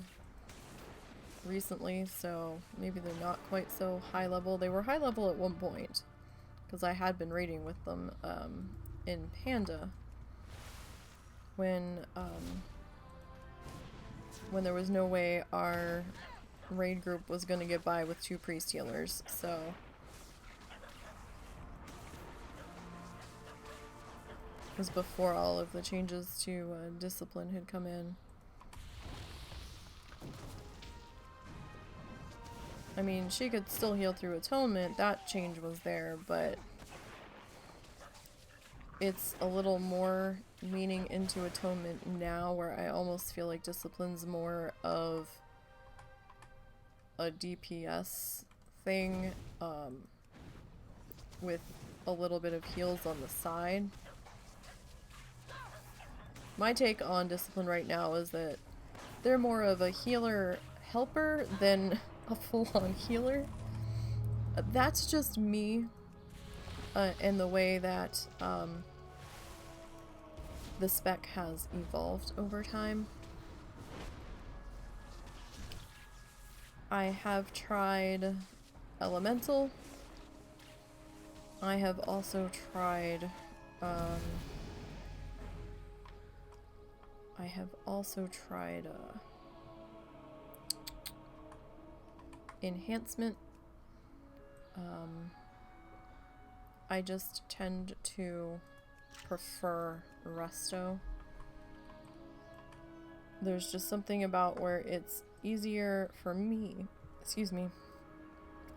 recently, so maybe they're not quite so high level. They were high level at one point, because I had been raiding with them in Panda when there was no way our raid group was going to get by with 2 priest healers, so it was before all of the changes to discipline had come in. I mean, she could still heal through atonement, that change was there, but it's a little more leaning into atonement now, where I almost feel like discipline's more of a DPS thing, with a little bit of heals on the side. My take on discipline right now is that they're more of a healer helper than a full-on healer. That's just me, and the way that the spec has evolved over time. I have tried Elemental. I have also tried Enhancement. I just tend to prefer Resto. There's just something about where it's easier for me,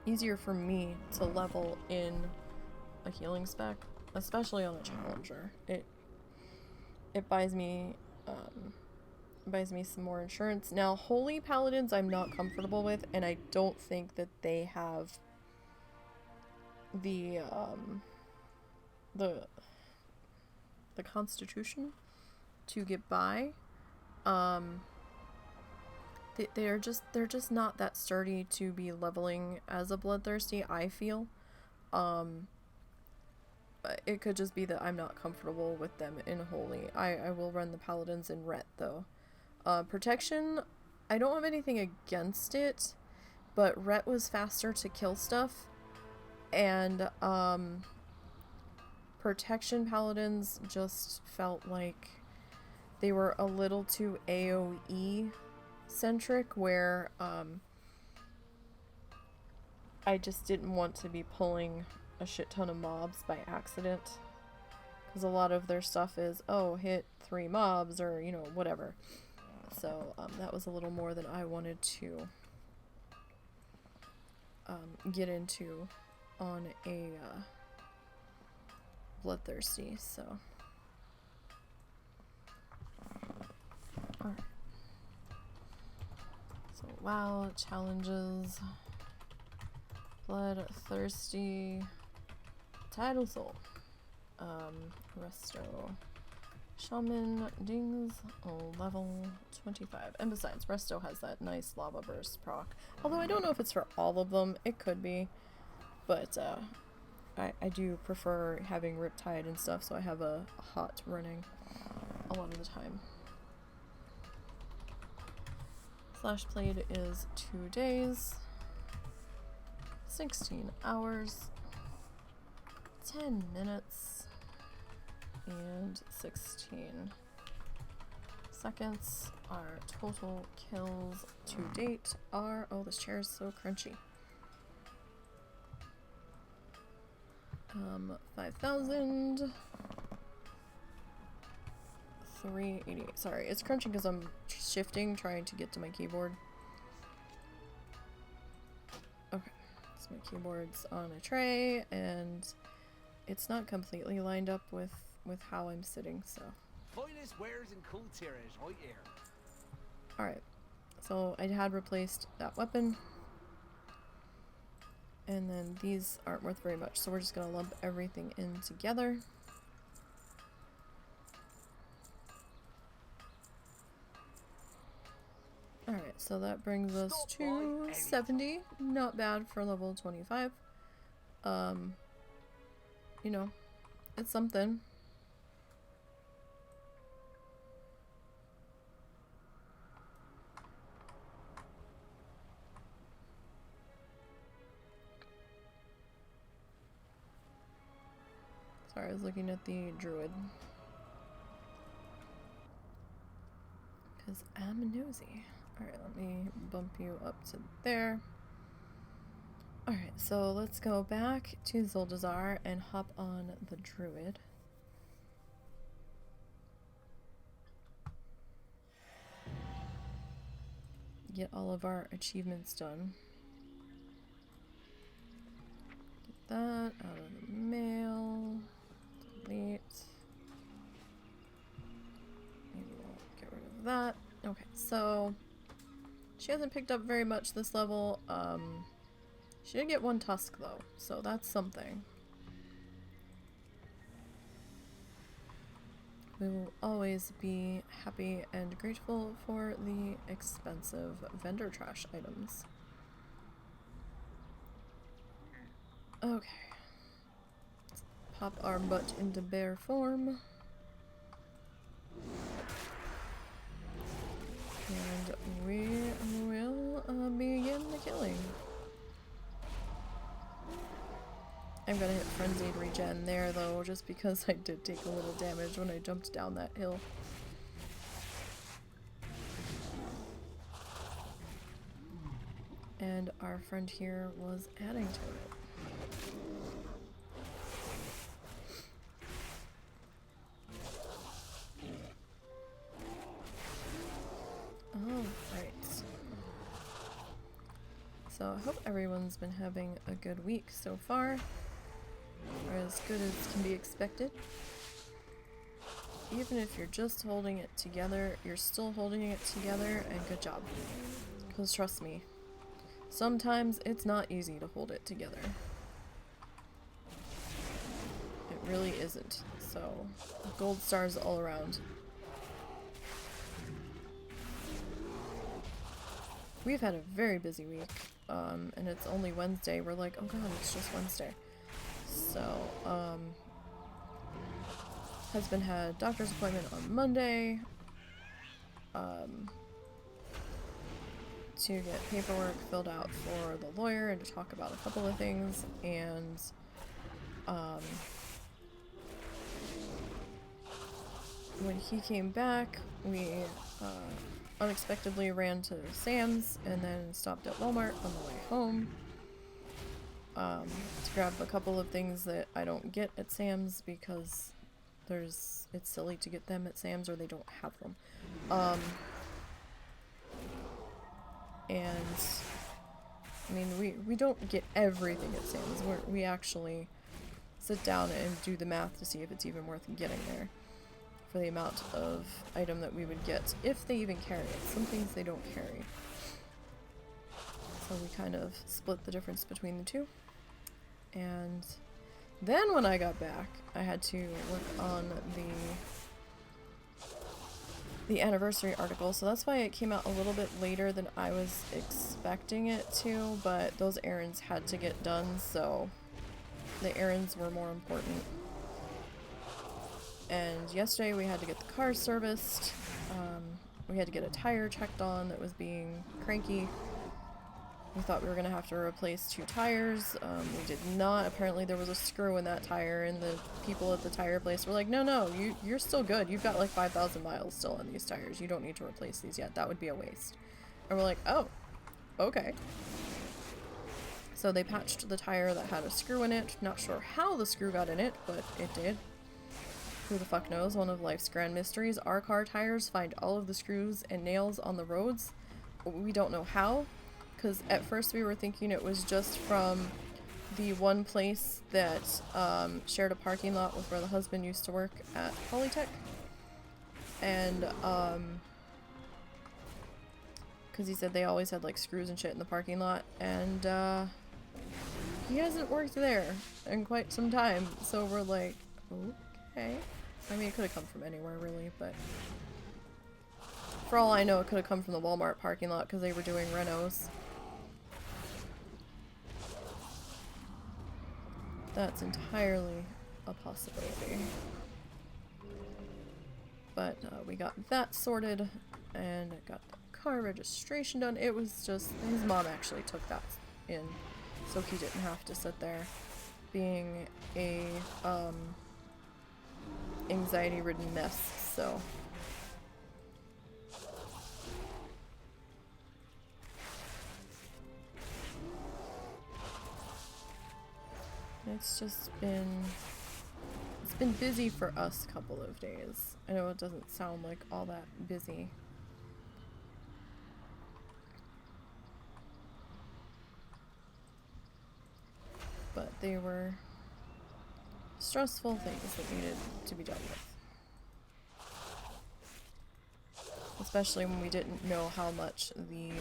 easier for me to level in a healing spec, especially on a challenger. It buys me some more insurance. Now, Holy Paladins I'm not comfortable with, and I don't think that they have the constitution to get by. They're just not that sturdy to be leveling as a bloodthirsty, I feel. It could just be that I'm not comfortable with them in Holy. I will run the Paladins in Ret, though. Protection, I don't have anything against it, but Ret was faster to kill stuff, and Protection Paladins just felt like they were a little too AoE centric, where I just didn't want to be pulling a shit ton of mobs by accident. Because a lot of their stuff is, oh, hit 3 mobs or, you know, whatever. So that was a little more than I wanted to get into on a Bloodthirsty, so. Alright. So, WoW challenges. Bloodthirsty. Tidal Soul. Resto. Shaman Dings. Oh, level 25. And besides, Resto has that nice lava burst proc. Although I don't know if it's for all of them. It could be. But, I do prefer having Riptide and stuff, so I have a hot running a lot of the time. Slash played is 2 days, 16 hours, 10 minutes, and 16 seconds. Our total kills to date are, oh, this chair is so crunchy. 5,000. 388. Sorry, it's crunching because I'm shifting, trying to get to my keyboard. Okay, so my keyboard's on a tray, and it's not completely lined up with how I'm sitting, so. Alright, so I had replaced that weapon. And then these aren't worth very much, so we're just gonna lump everything in together. Alright, so that brings us to 70. Not bad for level 25. You know, it's something. Sorry, I was looking at the druid. Because I'm nosy. Alright, let me bump you up to there. Alright, so let's go back to Zuldazar and hop on the druid. Get all of our achievements done. Get that out of the mail. Delete. Maybe we'll get rid of that. Okay, so she hasn't picked up very much this level. She did get 1 tusk though, so that's something. We will always be happy and grateful for the expensive vendor trash items. Okay. Let's pop our butt into bear form. And we will begin the killing. I'm gonna hit frenzied regen there though, just because I did take a little damage when I jumped down that hill. And our friend here was adding to it. Alright. So I hope everyone's been having a good week so far. Or as good as can be expected. Even if you're just holding it together, you're still holding it together, and good job. Because trust me, sometimes it's not easy to hold it together. It really isn't. So, gold stars all around. We've had a very busy week, and it's only Wednesday. We're like, oh god, it's just Wednesday. So, husband had a doctor's appointment on Monday, to get paperwork filled out for the lawyer and to talk about a couple of things, and, when he came back, we, unexpectedly ran to Sam's and then stopped at Walmart on the way home. to grab a couple of things that I don't get at Sam's because it's silly to get them at Sam's or they don't have them. And I mean, we don't get everything at Sam's. We actually sit down and do the math to see if it's even worth getting there for the amount of item that we would get, if they even carry it. Some things they don't carry. So we kind of split the difference between the two. And then when I got back, I had to work on the anniversary article, so that's why it came out a little bit later than I was expecting it to, but those errands had to get done, so the errands were more important. And yesterday we had to get the car serviced, we had to get a tire checked on that was being cranky. We thought we were going to have to replace 2 tires. We did not. Apparently there was a screw in that tire, and the people at the tire place were like, no, you're still good. You've got like 5,000 miles still on these tires. You don't need to replace these yet. That would be a waste. And we're like, oh, okay. So they patched the tire that had a screw in it. Not sure how the screw got in it, but it did. Who the fuck knows? One of life's grand mysteries. Our car tires find all of the screws and nails on the roads. We don't know how. Because at first we were thinking it was just from the one place that shared a parking lot with where the husband used to work at Polytech. And, because he said they always had like screws and shit in the parking lot. And he hasn't worked there in quite some time. So we're like, okay. I mean, it could have come from anywhere really, but for all I know it could have come from the Walmart parking lot because they were doing renos. That's entirely a possibility. But we got that sorted and got the car registration done. It was just, his mom actually took that in, so he didn't have to sit there being a anxiety-ridden mess, so. It's been busy for us a couple of days. I know it doesn't sound like all that busy. But they were stressful things that needed to be dealt with. Especially when we didn't know how much the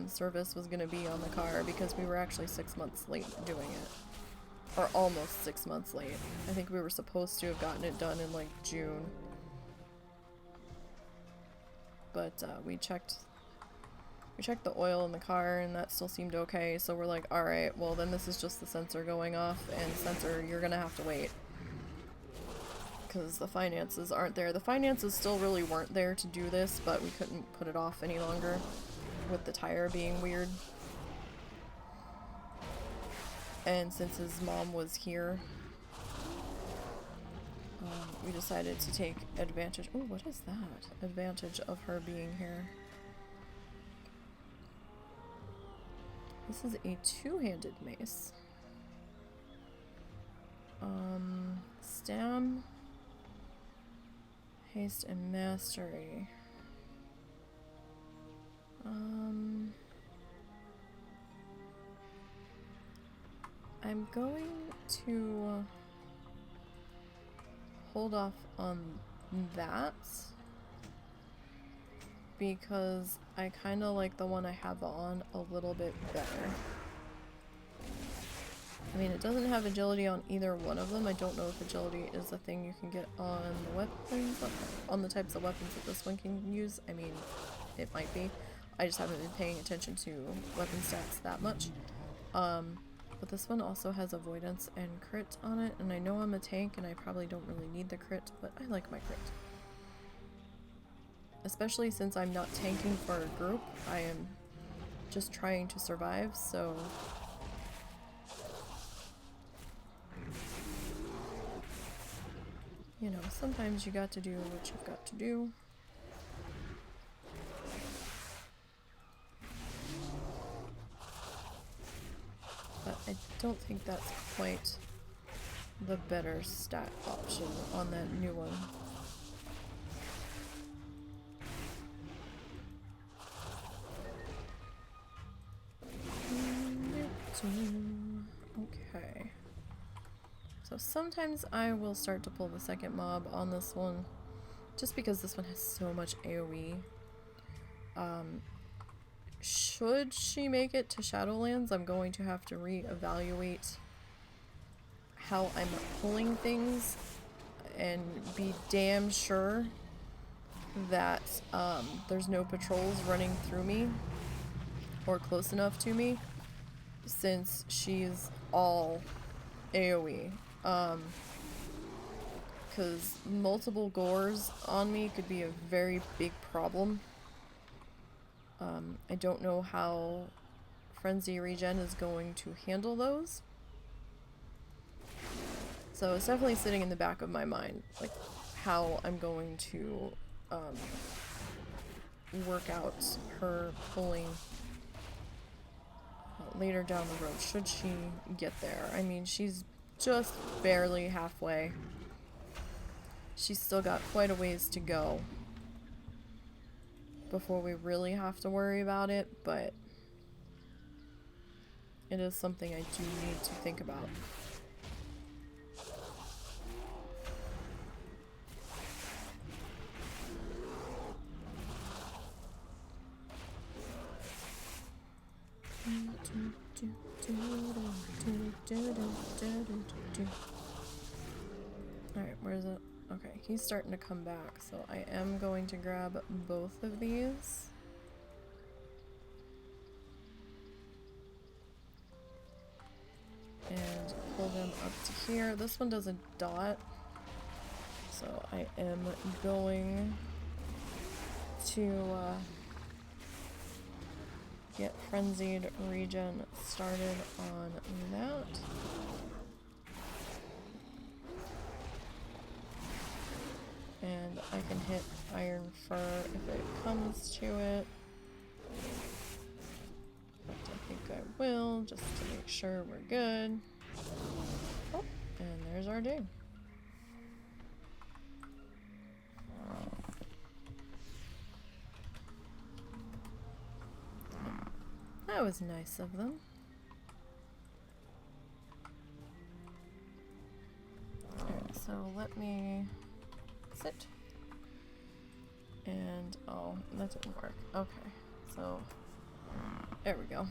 service was going to be on the car because we were actually 6 months late doing it. Or almost 6 months late. I think we were supposed to have gotten it done in like June. But we checked the oil in the car and that still seemed okay, so we're like, alright, well then this is just the sensor going off, and sensor, you're gonna have to wait. Because the finances aren't there. The finances still really weren't there to do this, but we couldn't put it off any longer with the tire being weird. And since his mom was here, we decided to take advantage. Oh, what is that? Advantage of her being here. This is a 2-handed mace. Stam, haste, and mastery. I'm going to hold off on that because I kind of like the one I have on a little bit better. I mean, it doesn't have agility on either one of them. I don't know if agility is a thing you can get on the weapons, on the types of weapons that this one can use. I mean, it might be. I just haven't been paying attention to weapon stats that much. But this one also has avoidance and crit on it, and I know I'm a tank and I probably don't really need the crit, but I like my crit. Especially since I'm not tanking for a group, I am just trying to survive, so... You know, sometimes you got to do what you've got to do. But don't think that's quite the better stat option on that new one. Okay. So sometimes I will start to pull the second mob on this one, just because this one has so much AoE. Should she make it to Shadowlands, I'm going to have to reevaluate how I'm pulling things and be damn sure that there's no patrols running through me or close enough to me, since she's all AoE. Because multiple gores on me could be a very big problem. I don't know how Frenzy Regen is going to handle those. So it's definitely sitting in the back of my mind, like how I'm going to work out her pulling later down the road, should she get there. I mean, she's just barely halfway. She's still got quite a ways to go before we really have to worry about it, but it is something I do need to think about. Alright, where is it? Okay, he's starting to come back, so I am going to grab both of these. And pull them up to here. This one does a dot, so I am going to get Frenzied Regen started on that. And I can hit Iron Fur if it comes to it. But I think I will, just to make sure we're good. Oh, and there's our dude. That was nice of them. Alright, so let me sit. And, oh, that didn't work. Okay, so, there we go.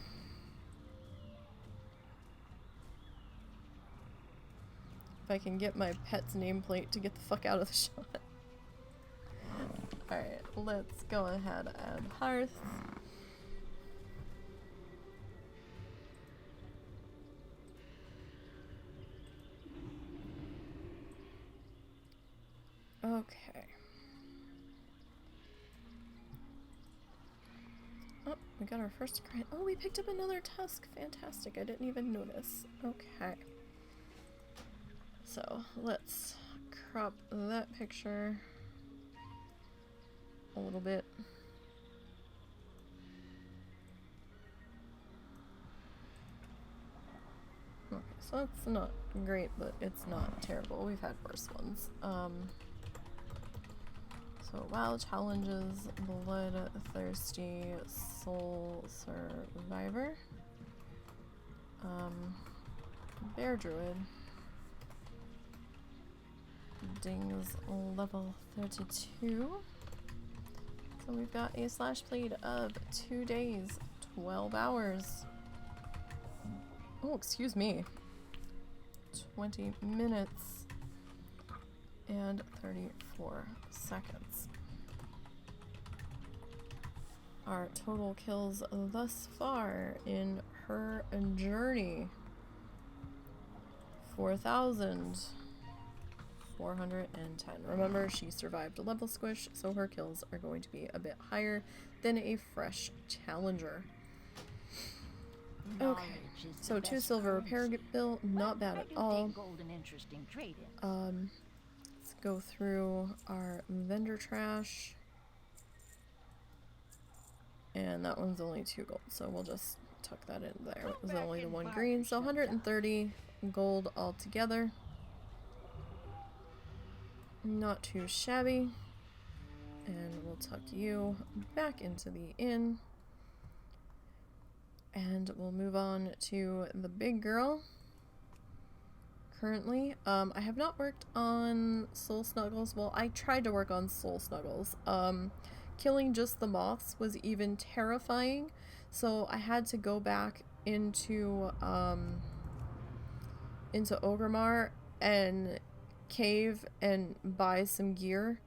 If I can get my pet's nameplate to get the fuck out of the shot. Alright, let's go ahead and add hearth. Okay. Oh, we got our first grant. Oh, we picked up another tusk. Fantastic. I didn't even notice. Okay. So, let's crop that picture a little bit. Okay, so it's not great, but it's not terrible. We've had worse ones. So WoW challenges, Bloodthirsty Soul Survivor, Bear Druid, Ding's level 32. So we've got a slash bleed of 2 days, 12 hours. Oh, excuse me. 20 minutes and 34 seconds. Our total kills thus far in her journey: 4,410. Remember, she survived a level squish, so her kills are going to be a bit higher than a fresh challenger. Okay, so 2 silver repair bill, not bad at all. Let's go through our vendor trash. And that one's only 2 gold, so we'll just tuck that in there. It was only the one green, so 130 gold altogether. Not too shabby. And we'll tuck you back into the inn. And we'll move on to the big girl. Currently, I have not worked on Soul Snuggles. Well, I tried to work on Soul Snuggles. Killing just the moths was even terrifying, so I had to go back into Orgrimmar and cave and buy some gear.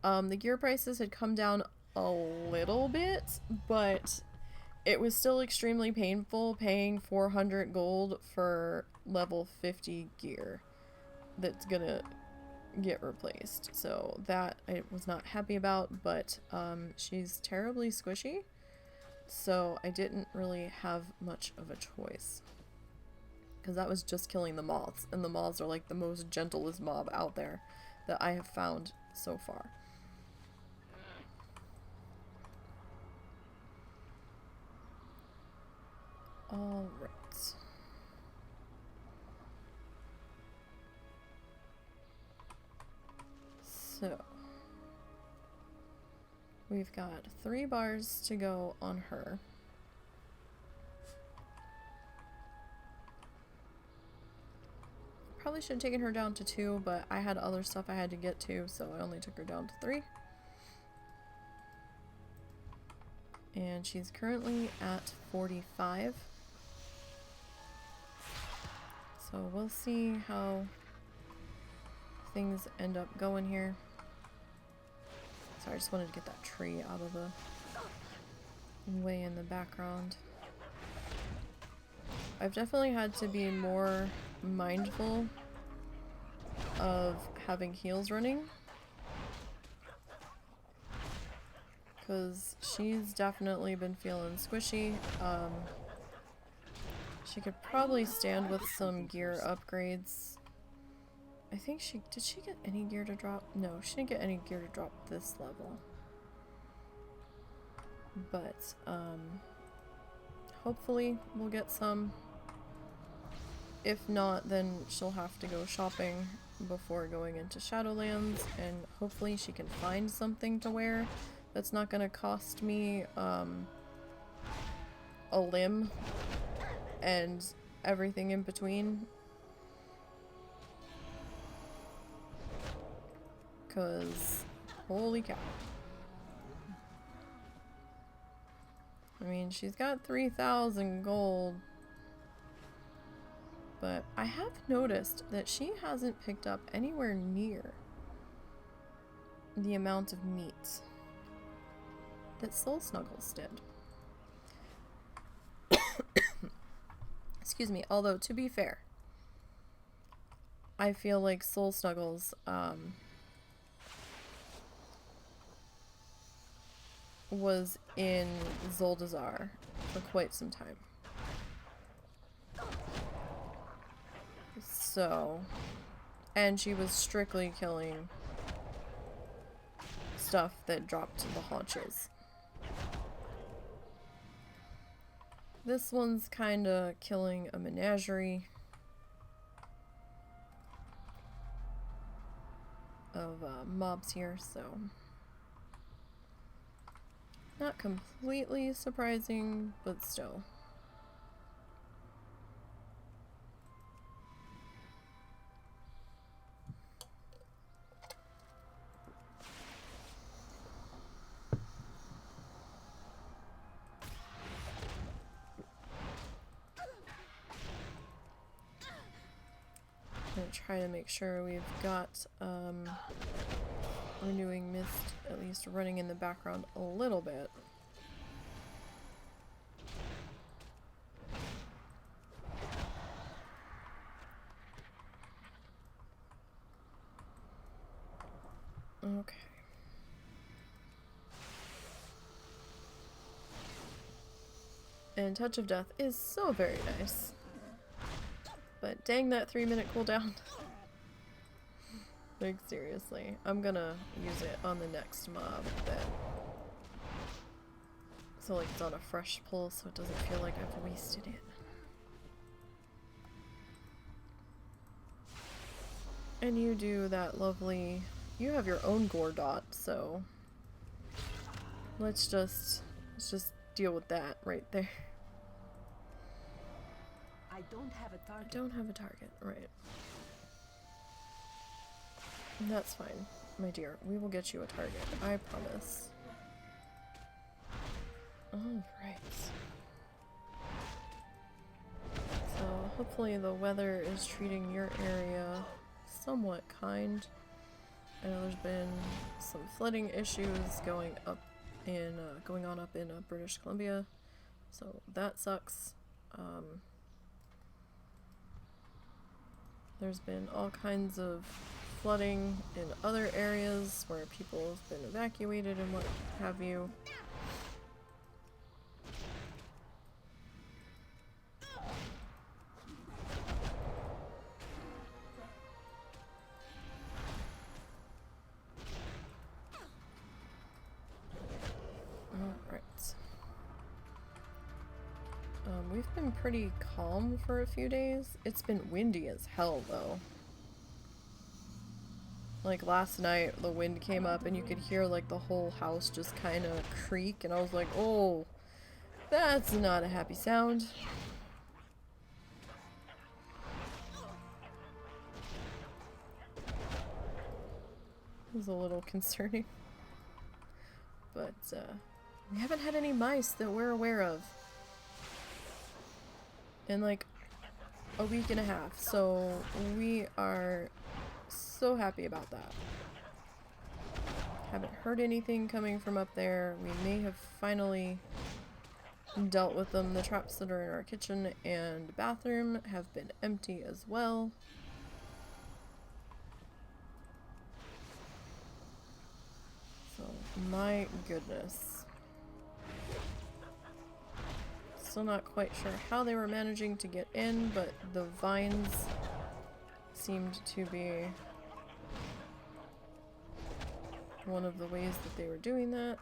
The gear prices had come down a little bit, but it was still extremely painful paying 400 gold for level 50 gear that's gonna get replaced. So that I was not happy about, but she's terribly squishy, so I didn't really have much of a choice. Because that was just killing the moths, and the moths are like the most gentlest mob out there that I have found so far. Alright. So, we've got 3 bars to go on her. Probably should have taken her down to 2, but I had other stuff I had to get to, so I only took her down to 3. And she's currently at 45. So we'll see how things end up going here. Sorry, I just wanted to get that tree out of the way in the background. I've definitely had to be more mindful of having heals running, because she's definitely been feeling squishy. She could probably stand with some gear upgrades. I think did she get any gear to drop? No, she didn't get any gear to drop this level. But, hopefully we'll get some. If not, then she'll have to go shopping before going into Shadowlands, and hopefully she can find something to wear that's not gonna cost me, a limb and everything in between. 'Cause, holy cow. I mean, she's got 3,000 gold. But I have noticed that she hasn't picked up anywhere near the amount of meat that Soul Snuggles did. Excuse me, although to be fair, I feel like Soul Snuggles was in Zuldazar for quite some time. So, and she was strictly killing stuff that dropped to the haunches. This one's kinda killing a menagerie of mobs here, so not completely surprising, but still. Gonna try to make sure we've got renewing mist at least running in the background a little bit. Okay. And Touch of Death is so very nice. But dang that 3-minute cooldown. Like, seriously. I'm gonna use it on the next mob that So like it's on a fresh pull, so it doesn't feel like I've wasted it. And you do that lovely... You have your own gore dot, so... Let's just deal with that right there. I don't have a target. I don't have a target, right. That's fine, my dear. We will get you a target, I promise. Alright. So, hopefully the weather is treating your area somewhat kind. I know there's been some flooding issues going on up in British Columbia, so that sucks. There's been all kinds of flooding in other areas where people have been evacuated and what have you. We've been pretty calm for a few days. It's been windy as hell, though. Like, last night, the wind came up and you could hear, like, the whole house just kind of creak, and I was like, oh, that's not a happy sound. It was a little concerning. But, we haven't had any mice that we're aware of in like a week and a half, so we are so happy about that. Haven't heard anything coming from up there. We may have finally dealt with them. The traps that are in our kitchen and bathroom have been empty as well. So, my goodness. Still not quite sure how they were managing to get in, but the vines seemed to be one of the ways that they were doing that.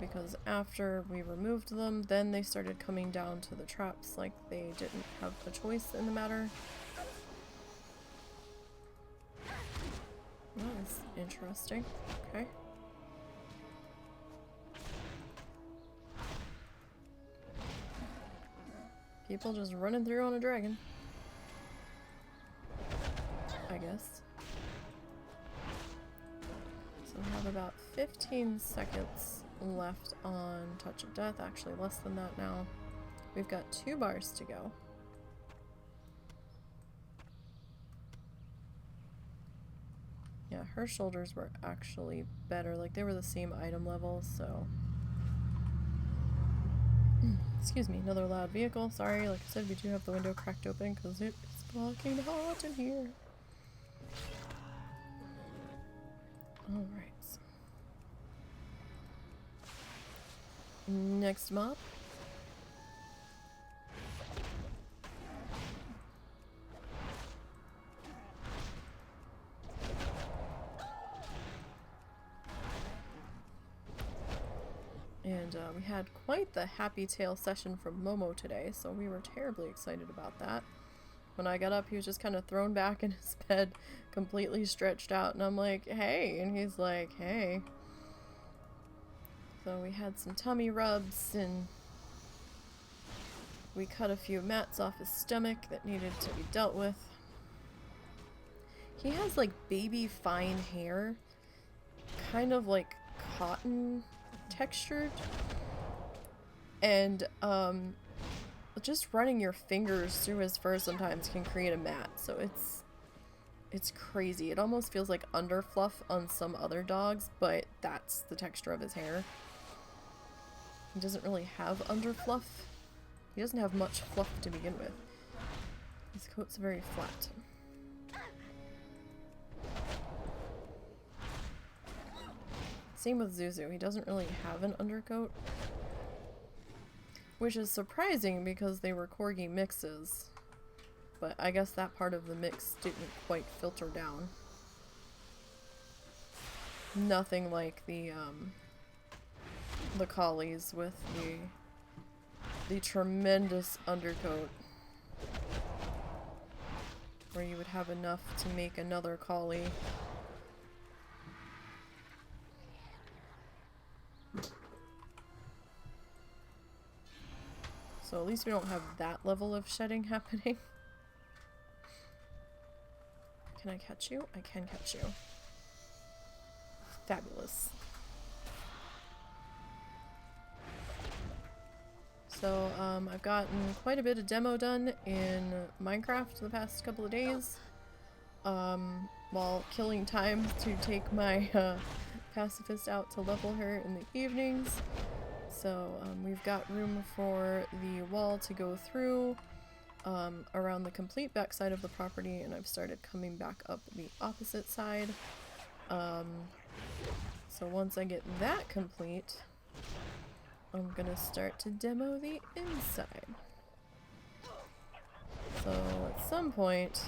Because after we removed them, then they started coming down to the traps like they didn't have a choice in the matter. That's interesting. Okay. People just running through on a dragon, I guess. So we have about 15 seconds left on Touch of Death, actually less than that now. We've got 2 bars to go. Yeah, her shoulders were actually better, like they were the same item level, so... Excuse me, another loud vehicle. Sorry, like I said, we do have the window cracked open because it is fucking hot in here. Alright. Next mob. And we had quite the happy tale session from Momo today, so we were terribly excited about that. When I got up, he was just kind of thrown back in his bed, completely stretched out, and I'm like, hey, and he's like, hey. So we had some tummy rubs, and we cut a few mats off his stomach that needed to be dealt with. He has like baby fine hair, kind of like cotton textured, and just running your fingers through his fur sometimes can create a mat, so it's crazy. It almost feels like underfluff on some other dogs, but that's the texture of his hair. He doesn't really have underfluff. He doesn't have much fluff to begin with. His coat's very flat. Same with Zuzu, he doesn't really have an undercoat. Which is surprising because they were corgi mixes. But I guess that part of the mix didn't quite filter down. Nothing like the the collies with the tremendous undercoat, where you would have enough to make another collie. So at least we don't have that level of shedding happening. Can I catch you? I can catch you. Fabulous. So, I've gotten quite a bit of demo done in Minecraft the past couple of days, while killing time to take my pacifist out to level her in the evenings. So, we've got room for the wall to go through around the complete backside of the property, and I've started coming back up the opposite side. So once I get that complete, I'm gonna start to demo the inside. So at some point,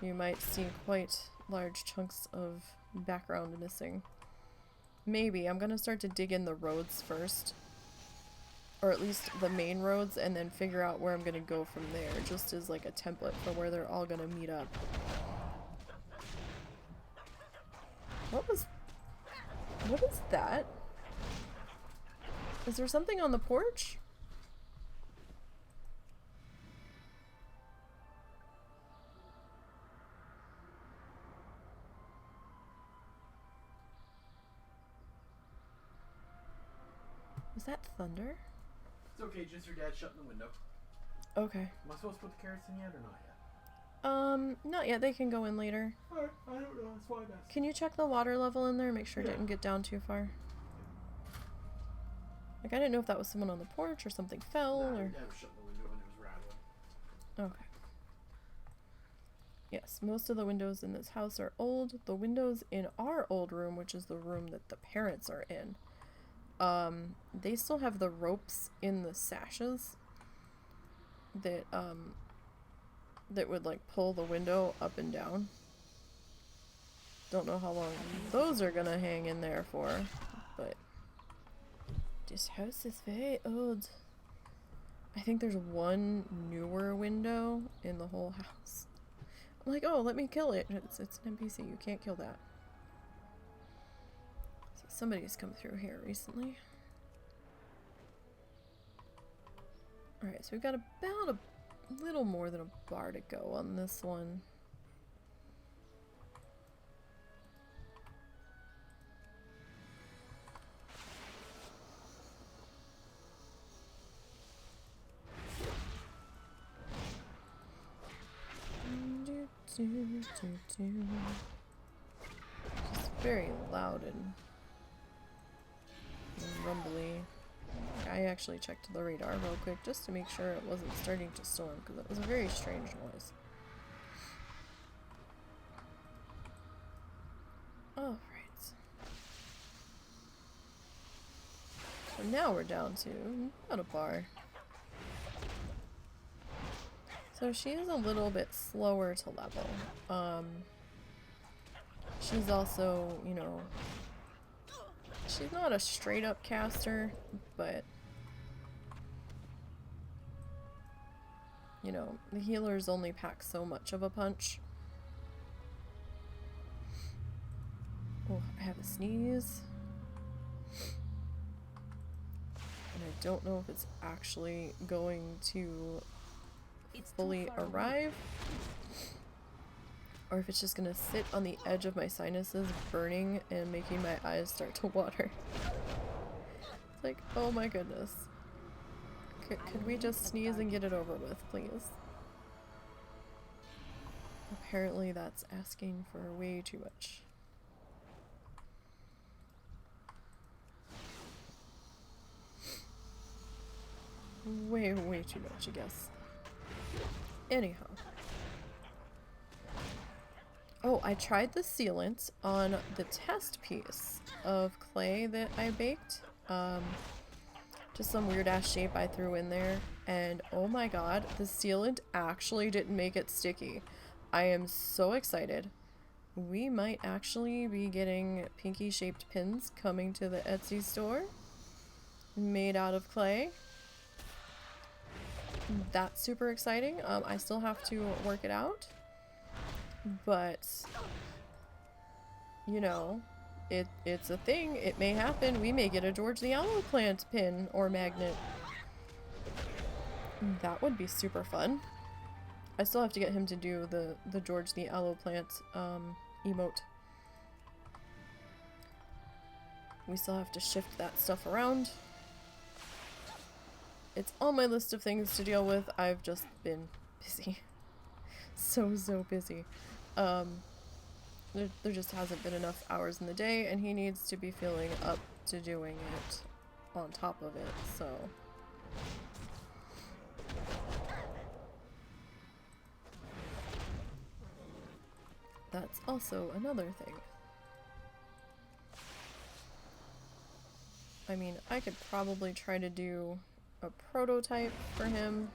you might see quite large chunks of background missing. Maybe. I'm gonna start to dig in the roads first. Or at least the main roads, and then figure out where I'm gonna go from there, just as like a template for where they're all gonna meet up. What is that? Is there something on the porch? Was that thunder? It's okay, just your dad shutting the window. Okay. Am I supposed to put the carrots in yet or not yet? Not yet. They can go in later. Alright, I don't know, that's why I'm asking. Can you check the water level in there? Make sure it Yeah. didn't get down too far. Like, I didn't know if that was someone on the porch or something fell Nah, or... your dad was shutting the window and it was rattling. Okay. Yes, most of the windows in this house are old. The windows in our old room, which is the room that the parents are in, they still have the ropes in the sashes that, that would, like, pull the window up and down. Don't know how long those are gonna hang in there for, but this house is very old. I think there's one newer window in the whole house. I'm like, oh, let me kill it. It's an NPC. You can't kill that. So somebody's come through here recently. Alright, so we've got about a little more than a bar to go on this one. Just very loud and rumbly. I actually checked the radar real quick just to make sure it wasn't starting to storm, because it was a very strange noise. Alright. So now we're down to about a bar. So she is a little bit slower to level. She's also, you know, she's not a straight up caster, but, you know, the healers only pack so much of a punch. Oh, I have a sneeze. And I don't know if it's actually going to fully arrive, or if it's just gonna sit on the edge of my sinuses, burning and making my eyes start to water. It's like, oh my goodness. Could we just sneeze and get it over with, please? Apparently that's asking for way too much. Way too much, I guess. Anyhow. Oh, I tried the sealant on the test piece of clay that I baked. Just some weird ass shape I threw in there. And oh my god, the sealant actually didn't make it sticky. I am so excited. We might actually be getting pinky shaped pins coming to the Etsy store. made out of clay. That's super exciting. I still have to work it out, but you know, it's a thing. It may happen. We may get a George the Aloe plant pin or magnet. That would be super fun. I still have to get him to do the George the Aloe plant emote. We still have to shift that stuff around. It's on my list of things to deal with. I've just been busy. So busy. There just hasn't been enough hours in the day, and he needs to be feeling up to doing it on top of it, so... That's also another thing. I mean, I could probably try to do a prototype for him.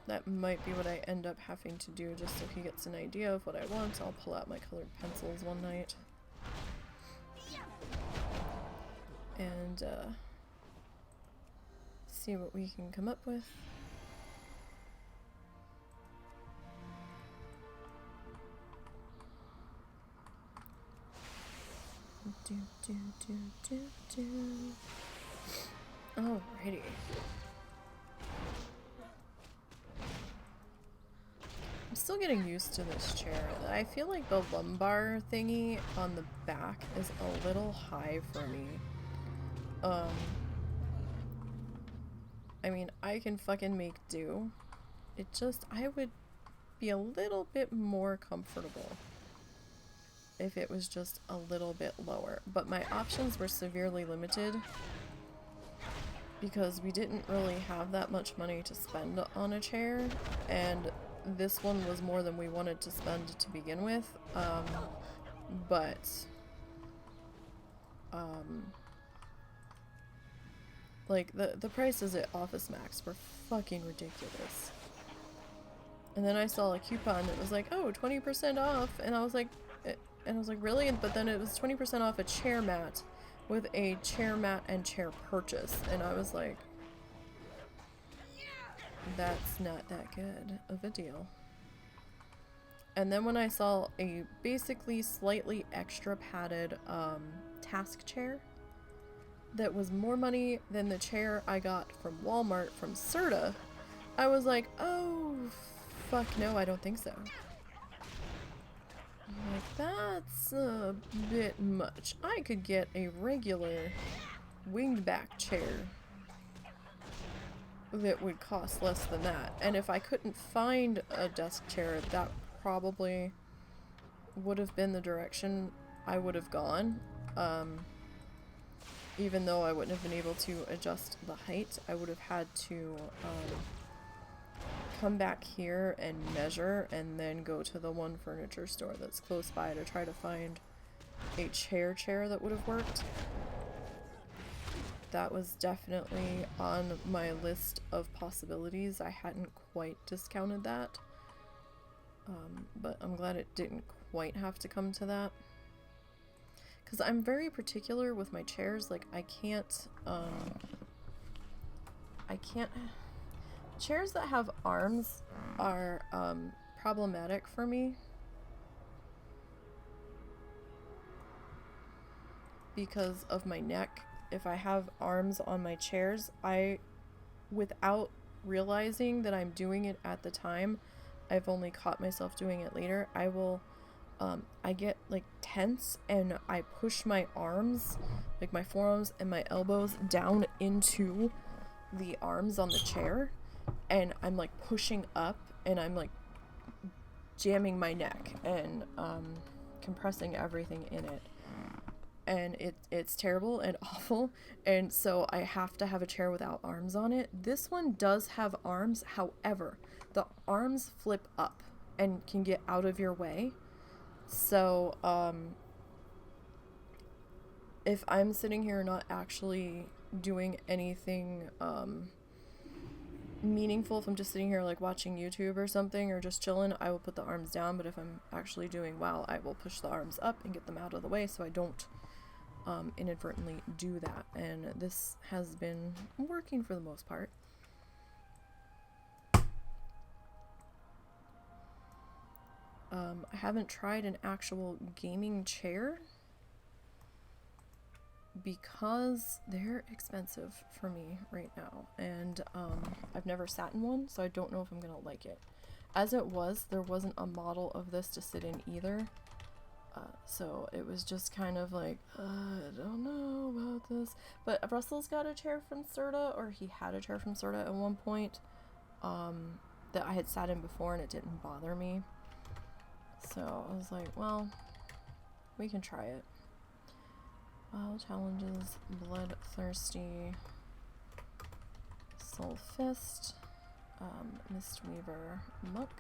That might be what I end up having to do just so he gets an idea of what I want. I'll pull out my colored pencils one night. And see what we can come up with. Alrighty. I'm still getting used to this chair. I feel like the lumbar thingy on the back is a little high for me. I mean, I can fucking make do. It just, I would be a little bit more comfortable if it was just a little bit lower. But my options were severely limited because we didn't really have that much money to spend on a chair, and this one was more than we wanted to spend to begin with. Like, the prices at Office Max were fucking ridiculous. And then I saw a coupon that was like, oh, 20% off, and I was like, really? But then it was 20% off a chair mat with a chair mat and chair purchase, and I was like, that's not that good of a deal. And then when I saw a basically slightly extra padded task chair that was more money than the chair I got from Walmart from Serta, I was like, oh, fuck no, I don't think so. I'm like, that's a bit much. I could get a regular winged back chair that would cost less than that. And if I couldn't find a desk chair, that probably would have been the direction I would have gone. Even though I wouldn't have been able to adjust the height, I would have had to come back here and measure and then go to the one furniture store that's close by to try to find a chair that would have worked. That was definitely on my list of possibilities. I hadn't quite discounted that. But I'm glad it didn't quite have to come to that. Because I'm very particular with my chairs. Like, I can't... Chairs that have arms are problematic for me. Because of my neck. If I have arms on my chairs, without realizing that I'm doing it at the time, I've only caught myself doing it later, I get like tense and I push my arms, like my forearms and my elbows down into the arms on the chair, and I'm like pushing up and I'm like jamming my neck and compressing everything in it. And it's terrible and awful, and so I have to have a chair without arms on it. This one does have arms, however, the arms flip up and can get out of your way. So, if I'm sitting here not actually doing anything meaningful, if I'm just sitting here like watching YouTube or something or just chilling, I will put the arms down. But if I'm actually doing WoW, I will push the arms up and get them out of the way so I don't inadvertently do that, and this has been working for the most part. I haven't tried an actual gaming chair because they're expensive for me right now, and I've never sat in one, so I don't know if I'm gonna like it. As it was, there wasn't a model of this to sit in either, so it was just kind of like, I don't know about this. But Russell's got a chair from Serta, or he had a chair from Serta at one point, that I had sat in before and it didn't bother me. So I was like, well, we can try it. Challenges, Bloodthirsty, Soul Fist, Mistweaver, Muck.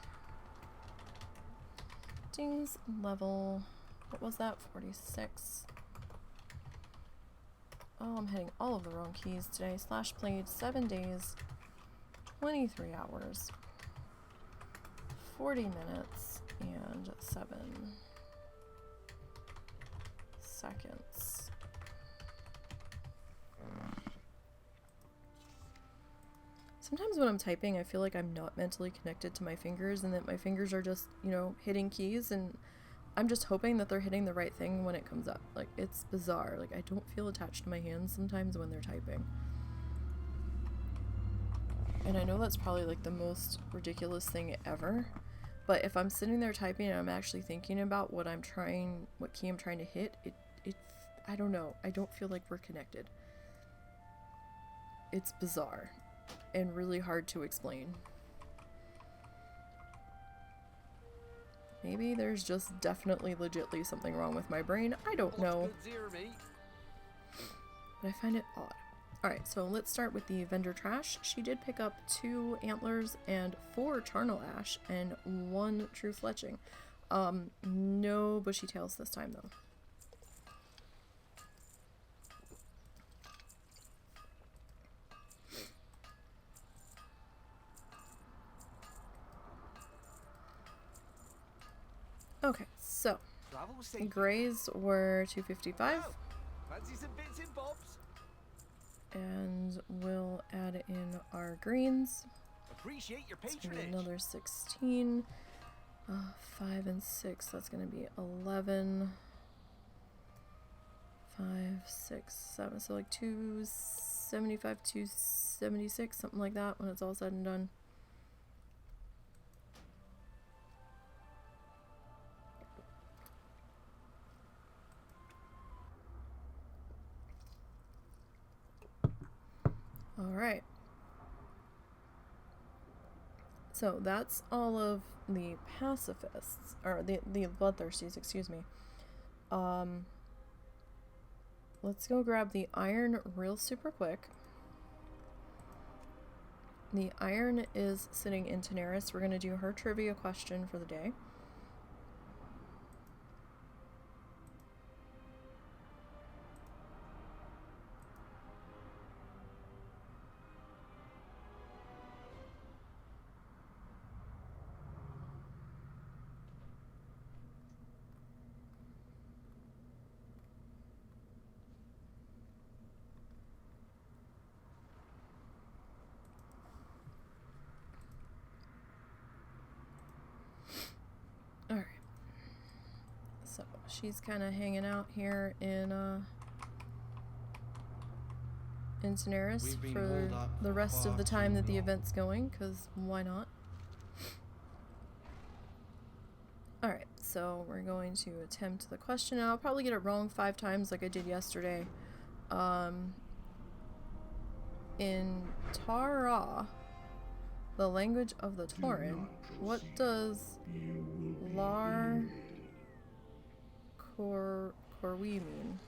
Dings, level, what was that, 46. Oh, I'm hitting all of the wrong keys today. Slash played 7 days, 23 hours, 40 minutes, and 7 seconds. Sometimes when I'm typing, I feel like I'm not mentally connected to my fingers, and that my fingers are just, you know, hitting keys, and I'm just hoping that they're hitting the right thing when it comes up. Like, it's bizarre. Like, I don't feel attached to my hands sometimes when they're typing. And I know that's probably like the most ridiculous thing ever, but if I'm sitting there typing and I'm actually thinking about what key I'm trying to hit, it's, I don't know. I don't feel like we're connected. It's bizarre and really hard to explain. Maybe there's just definitely legitly something wrong with my brain. I don't know. But I find it odd. Alright, so let's start with the vendor trash. She did pick up 2 antlers and 4 charnel ash and 1 true fletching. No bushy tails this time though. Okay, so grays were 255. Fancy some bits and bobs? And we'll add in our greens. Appreciate your It's gonna be patronage. another 16. 5 and 6, that's gonna be 11. 5, 6, 7, so like 275, 276, something like that when it's all said and done. Alright. So that's all of the pacifists, or the bloodthirsties, excuse me. Let's go grab the iron real super quick. The iron is sitting in Daenerys. We're going to do her trivia question for the day. Alright. So, she's kind of hanging out here in Daenerys for the rest of the time that the event's going, because why not? Alright, so we're going to attempt the question, and I'll probably get it wrong 5 times like I did yesterday. In Tara, the language of the Tauren, what does Lar Corwi mean?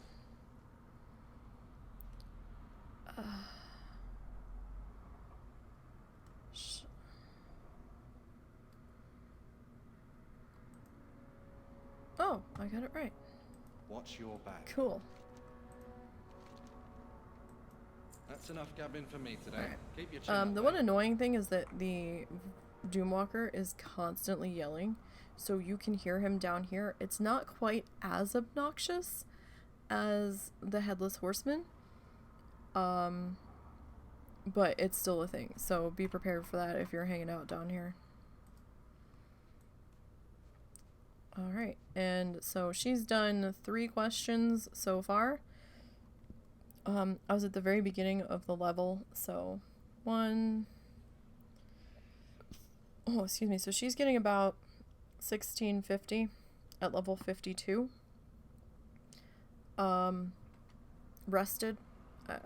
Oh, I got it right. Watch your back. Cool. That's enough gabbing for me today. Alright. Keep your chin up, The mate. one annoying thing is that the Doomwalker is constantly yelling, so you can hear him down here. It's not quite as obnoxious as the Headless Horseman. But it's still a thing, so be prepared for that if you're hanging out down here. Alright, and so she's done 3 questions so far. I was at the very beginning of the level, so excuse me, so she's getting about 1650 at level 52. Rested.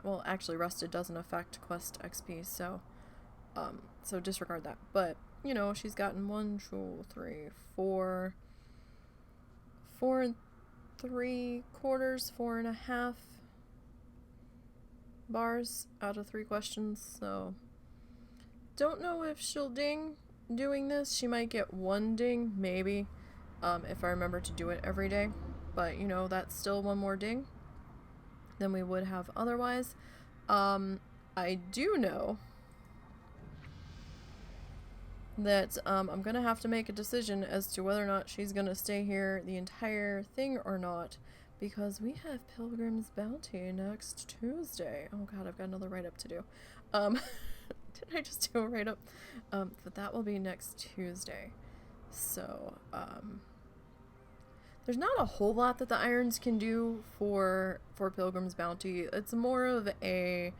Well, actually, rested doesn't affect quest XP, so disregard that. But, you know, she's gotten 1, 2, 3, 4 and 3/4, 4.5 bars out of 3 questions, so don't know if she'll ding doing this. She might get 1 ding, maybe, if I remember to do it every day. But, you know, that's still 1 more ding than we would have otherwise. I do know that I'm gonna have to make a decision as to whether or not she's gonna stay here the entire thing or not, because we have Pilgrim's Bounty next Tuesday. Oh god, I've got another write-up to do. Did I just do a write-up? But that will be next Tuesday. So, there's not a whole lot that the Irons can do for Pilgrim's Bounty. It's more of a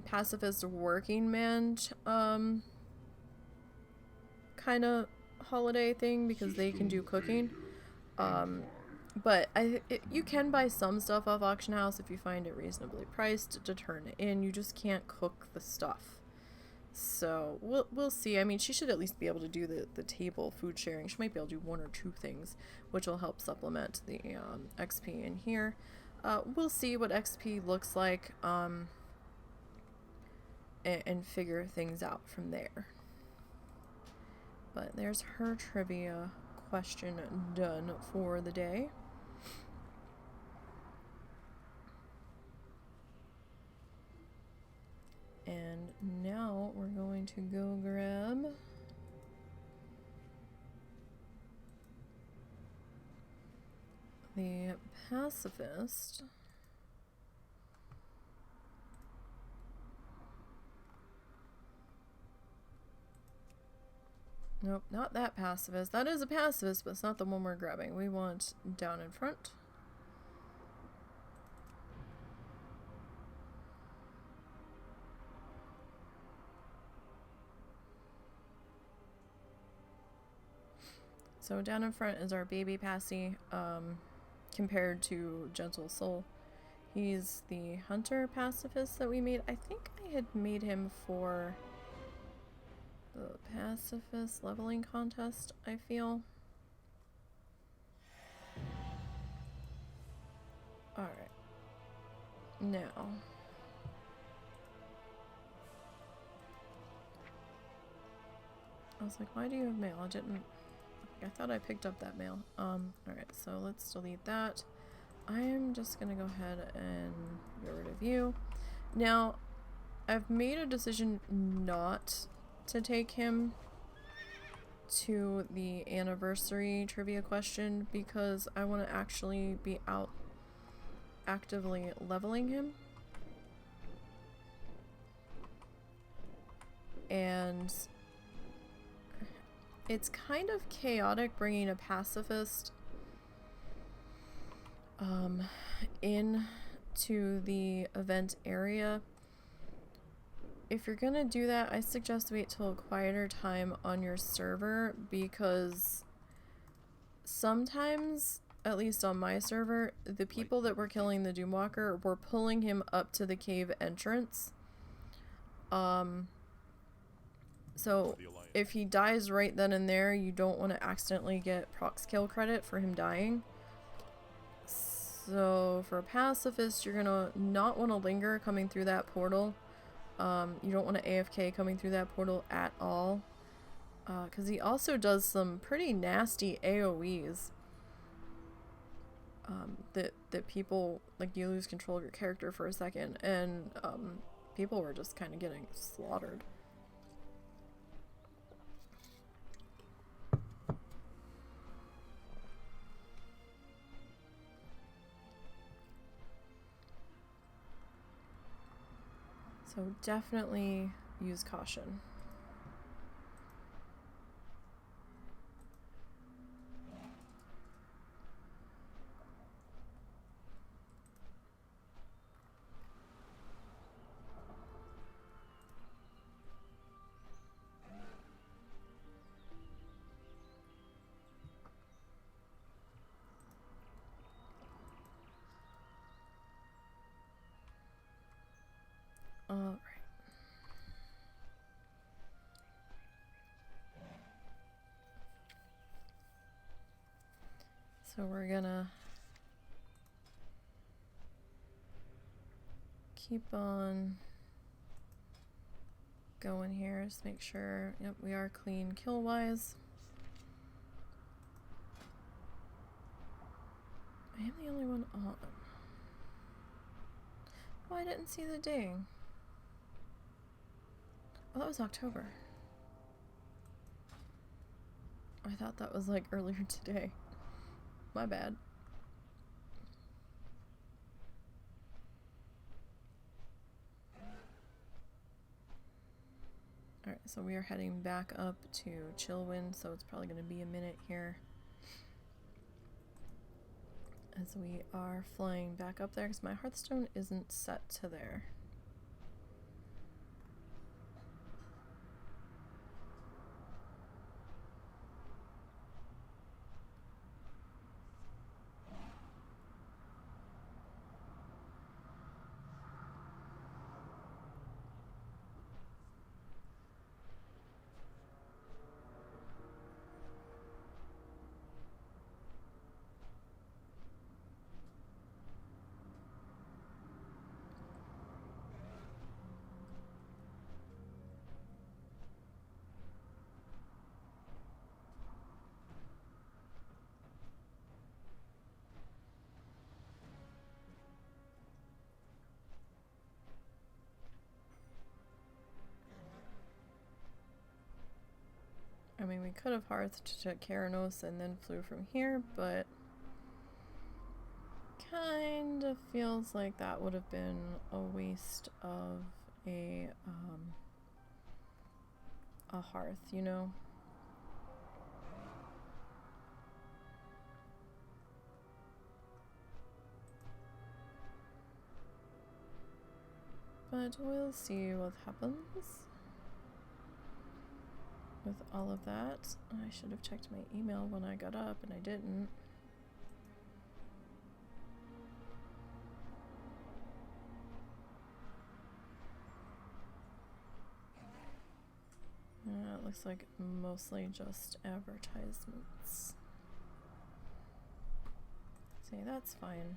pacifist working man kind of holiday thing, because they can do cooking. But you can buy some stuff off Auction House if you find it reasonably priced to turn it in. You just can't cook the stuff. So we'll see. I mean, she should at least be able to do the table food sharing. She might be able to do 1 or 2 things, which will help supplement the XP in here. We'll see what XP looks like, and figure things out from there. But there's her trivia question done for the day. And now we're going to go grab the Pacifist. Nope, not that Pacifist. That is a Pacifist, but it's not the one we're grabbing. We want down in front. So down in front is our baby Passy, compared to Gentle Soul. He's the Hunter Pacifist that we made. I think I had made him for the Pacifist leveling contest, I feel. Alright. Now. I was like, why do you have mail? I didn't... I thought I picked up that mail. Alright, so let's delete that. I'm just gonna go ahead and get rid of you. Now, I've made a decision not to take him to the anniversary trivia question because I want to actually be out actively leveling him. And it's kind of chaotic bringing a pacifist in to the event area. If you're gonna do that, I suggest wait till a quieter time on your server, because sometimes, at least on my server, the people that were killing the Doomwalker were pulling him up to the cave entrance. So if he dies right then and there, you don't want to accidentally get prox kill credit for him dying. So for a pacifist, you're gonna not want to linger coming through that portal. You don't want to AFK coming through that portal at all, because he also does some pretty nasty AoEs that people, like, you lose control of your character for a second, and people were just kind of getting slaughtered. So definitely use caution. Alright. So we're gonna keep on going here, just make sure, yep, we are clean kill-wise. I am the only one on. Oh, I didn't see the ding. Oh, that was October. I thought that was like earlier today. My bad. Alright, so we are heading back up to Chillwind, so it's probably going to be a minute here. As we are flying back up there, because my Hearthstone isn't set to there. I mean, we could have hearthed to Keranos and then flew from here, but kind of feels like that would have been a waste of a hearth, you know? But we'll see what happens with all of that. I should have checked my email when I got up, and I didn't. It looks like mostly just advertisements. See, that's fine.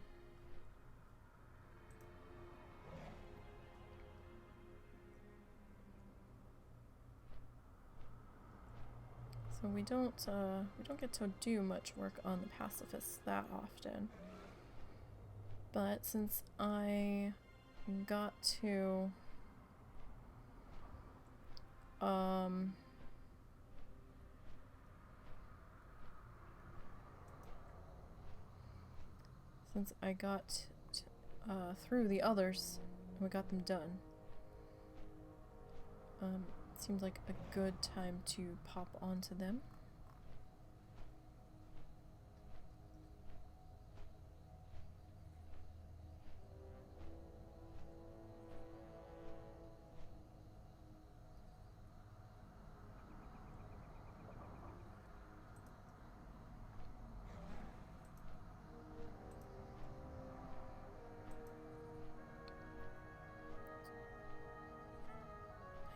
So we don't get to do much work on the pacifists that often. But since I got to through the others and we got them done, seemed like a good time to pop onto them.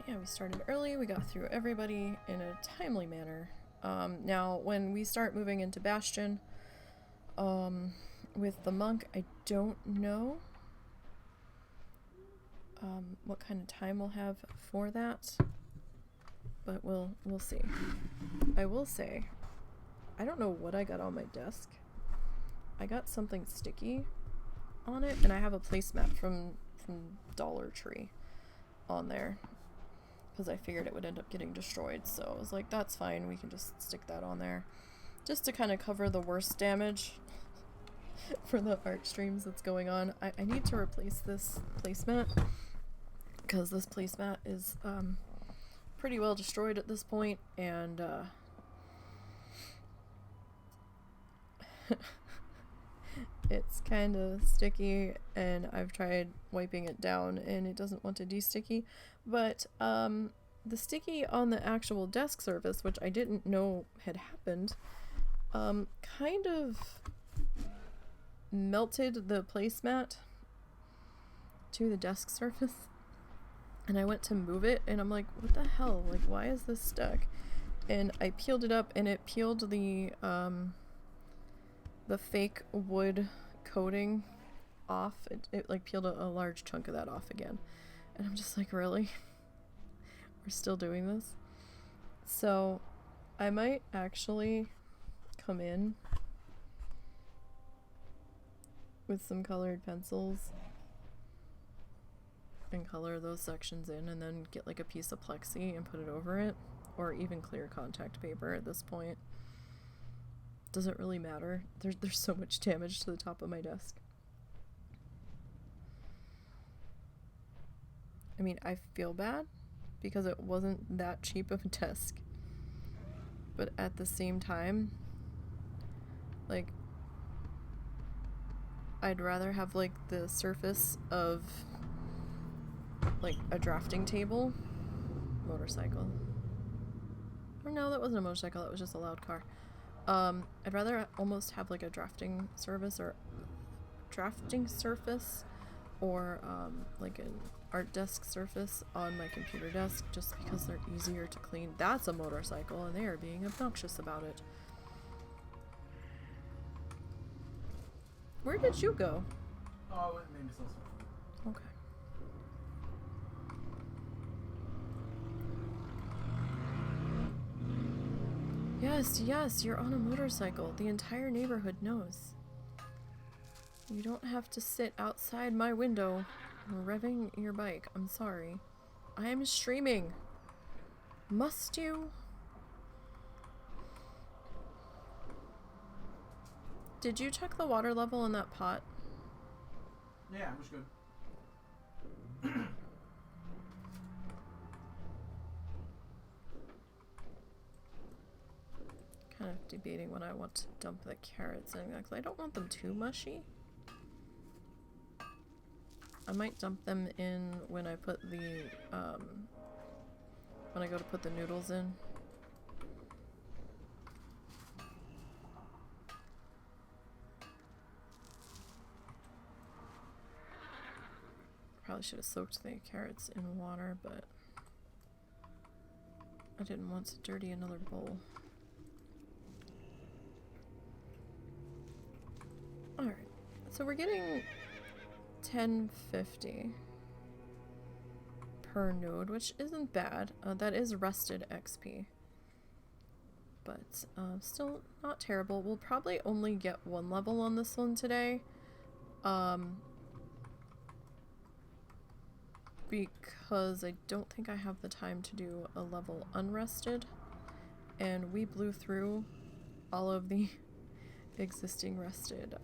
Yeah, we started early, we got through everybody in a timely manner. Now, when we start moving into Bastion, with the monk, I don't know what kind of time we'll have for that, but we'll see. I will say, I don't know what I got on my desk. I got something sticky on it, and I have a placemat from Dollar Tree on there, because I figured it would end up getting destroyed, so I was like, that's fine, we can just stick that on there. Just to kind of cover the worst damage for the art streams that's going on. I need to replace this placemat, because this placemat is pretty well destroyed at this point, and it's kind of sticky, and I've tried wiping it down and it doesn't want to de-sticky, but the sticky on the actual desk surface, which I didn't know had happened, kind of melted the placemat to the desk surface, and I went to move it and I'm like, what the hell, like, why is this stuck? And I peeled it up and it peeled the fake wood coating off. It like peeled a large chunk of that off again, and I'm just like, really? We're still doing this? So I might actually come in with some colored pencils and color those sections in, and then get like a piece of plexi and put it over it, or even clear contact paper at this point. Doesn't really matter. There's so much damage to the top of my desk. I mean, I feel bad because it wasn't that cheap of a desk, but at the same time, like, I'd rather have like the surface of like a drafting table. Motorcycle. Or no, that wasn't a motorcycle, that was just a loud car. I'd rather almost have like a drafting surface or like an art desk surface on my computer desk, just because they're easier to clean. That's a motorcycle and they are being obnoxious about it. Where did you go? Oh, it made me so sorry. Okay. Yes, yes, you're on a motorcycle. The entire neighborhood knows. You don't have to sit outside my window revving your bike. I'm sorry. I am streaming. Must you? Did you check the water level in that pot? Yeah, it was good. Kind of debating when I want to dump the carrots in, because I don't want them too mushy. I might dump them in when I put the, when I go to put the noodles in. Probably should have soaked the carrots in water, but I didn't want to dirty another bowl. Alright, so we're getting 1050 per node, which isn't bad. That is rested XP. But still not terrible. We'll probably only get one level on this one today. Because I don't think I have the time to do a level unrested. And we blew through all of the existing rested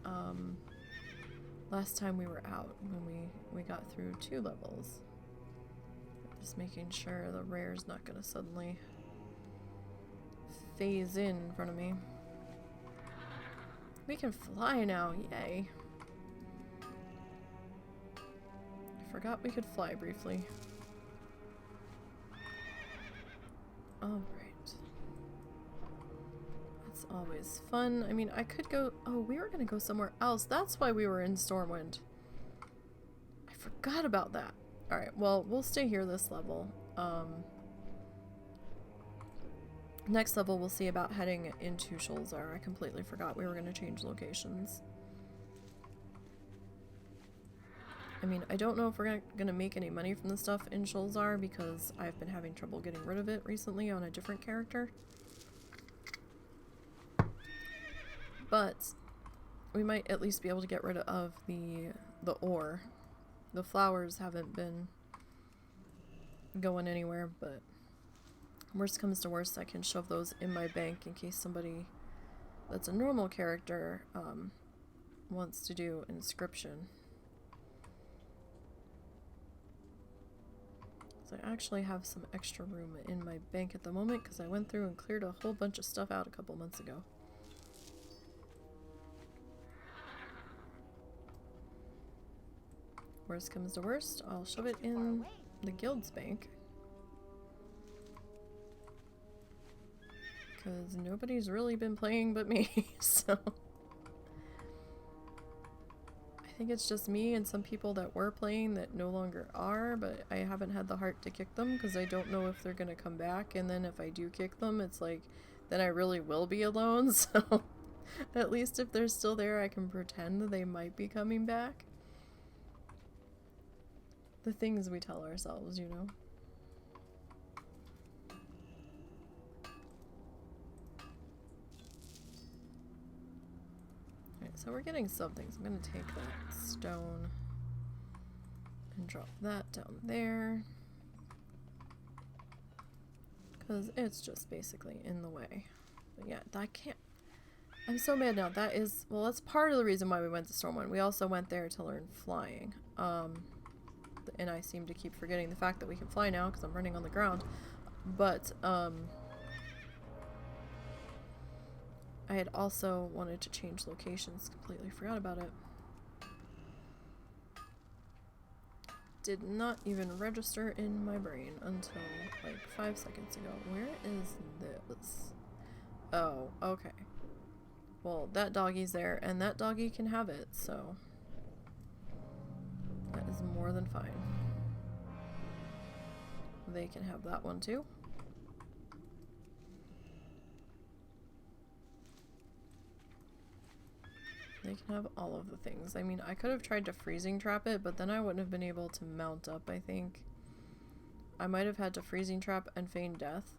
last time we were out, when we got through 2 levels. Just making sure the rare's not gonna suddenly phase in front of me. We can fly now, yay. I forgot we could fly briefly. Alright. That's always fun. I mean, I could go... Oh, we were gonna go somewhere else. That's why we were in Stormwind. I forgot about that. Alright, well, we'll stay here this level. Next level, we'll see about heading into Sholzar. I completely forgot we were gonna change locations. I mean, I don't know if we're gonna make any money from the stuff in Sholzar, because I've been having trouble getting rid of it recently on a different character. But we might at least be able to get rid of the ore. The flowers haven't been going anywhere, but worst comes to worst, I can shove those in my bank in case somebody that's a normal character wants to do inscription. I actually have some extra room in my bank at the moment because I went through and cleared a whole bunch of stuff out a couple months ago. Worst comes to worst, I'll shove it in the guild's bank. Because nobody's really been playing but me, so... I think it's just me and some people that were playing that no longer are, but I haven't had the heart to kick them because I don't know if they're gonna come back, and then if I do kick them, it's like, then I really will be alone, so at least if they're still there, I can pretend they might be coming back. The things we tell ourselves, you know? So we're getting something, so I'm going to take that stone and drop that down there. Because it's just basically in the way. But yeah, I can't... I'm so mad now. That is... Well, that's part of the reason why we went to Stormwind. We also went there to learn flying. And I seem to keep forgetting the fact that we can fly now because I'm running on the ground. But, I had also wanted to change locations, completely forgot about it. Did not even register in my brain until like 5 seconds ago. Where is this? Oh, okay. Well, that doggy's there, and that doggy can have it, so that is more than fine. They can have that one too. They can have all of the things. I mean, I could have tried to freezing trap it, but then I wouldn't have been able to mount up, I think. I might have had to freezing trap and feign death.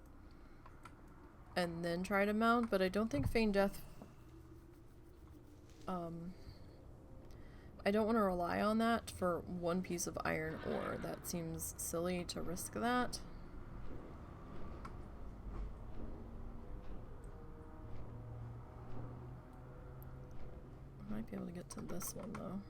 And then try to mount, but I don't think feign death... I don't want to rely on that for one piece of iron ore. That seems silly to risk that. I might be able to get to this one though.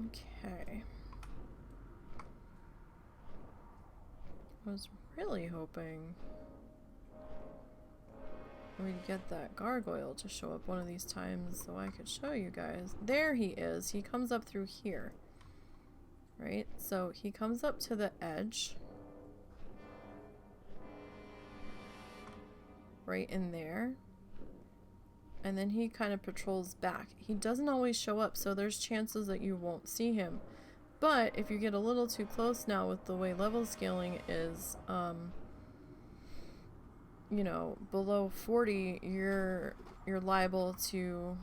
Okay. I was really hoping we'd get that gargoyle to show up one of these times so I could show you guys. There he is. He comes up through here. Right? So he comes up to the edge. Right in there. And then he kind of patrols back. He doesn't always show up, so there's chances that you won't see him. But if you get a little too close now with the way level scaling is, you know, below 40, you're liable to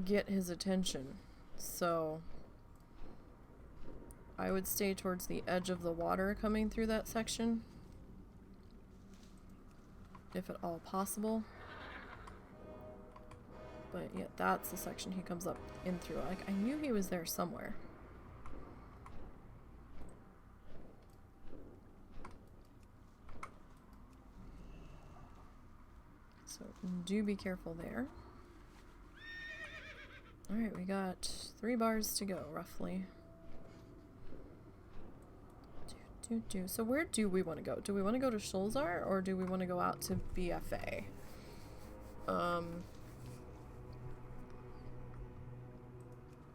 get his attention. So I would stay towards the edge of the water coming through that section, if at all possible. But yeah, that's the section he comes up in through. Like, I knew he was there somewhere. So do be careful there. Alright, we got 3 bars to go, roughly. So where do we want to go? Do we want to go to Sholzar, or do we want to go out to BFA?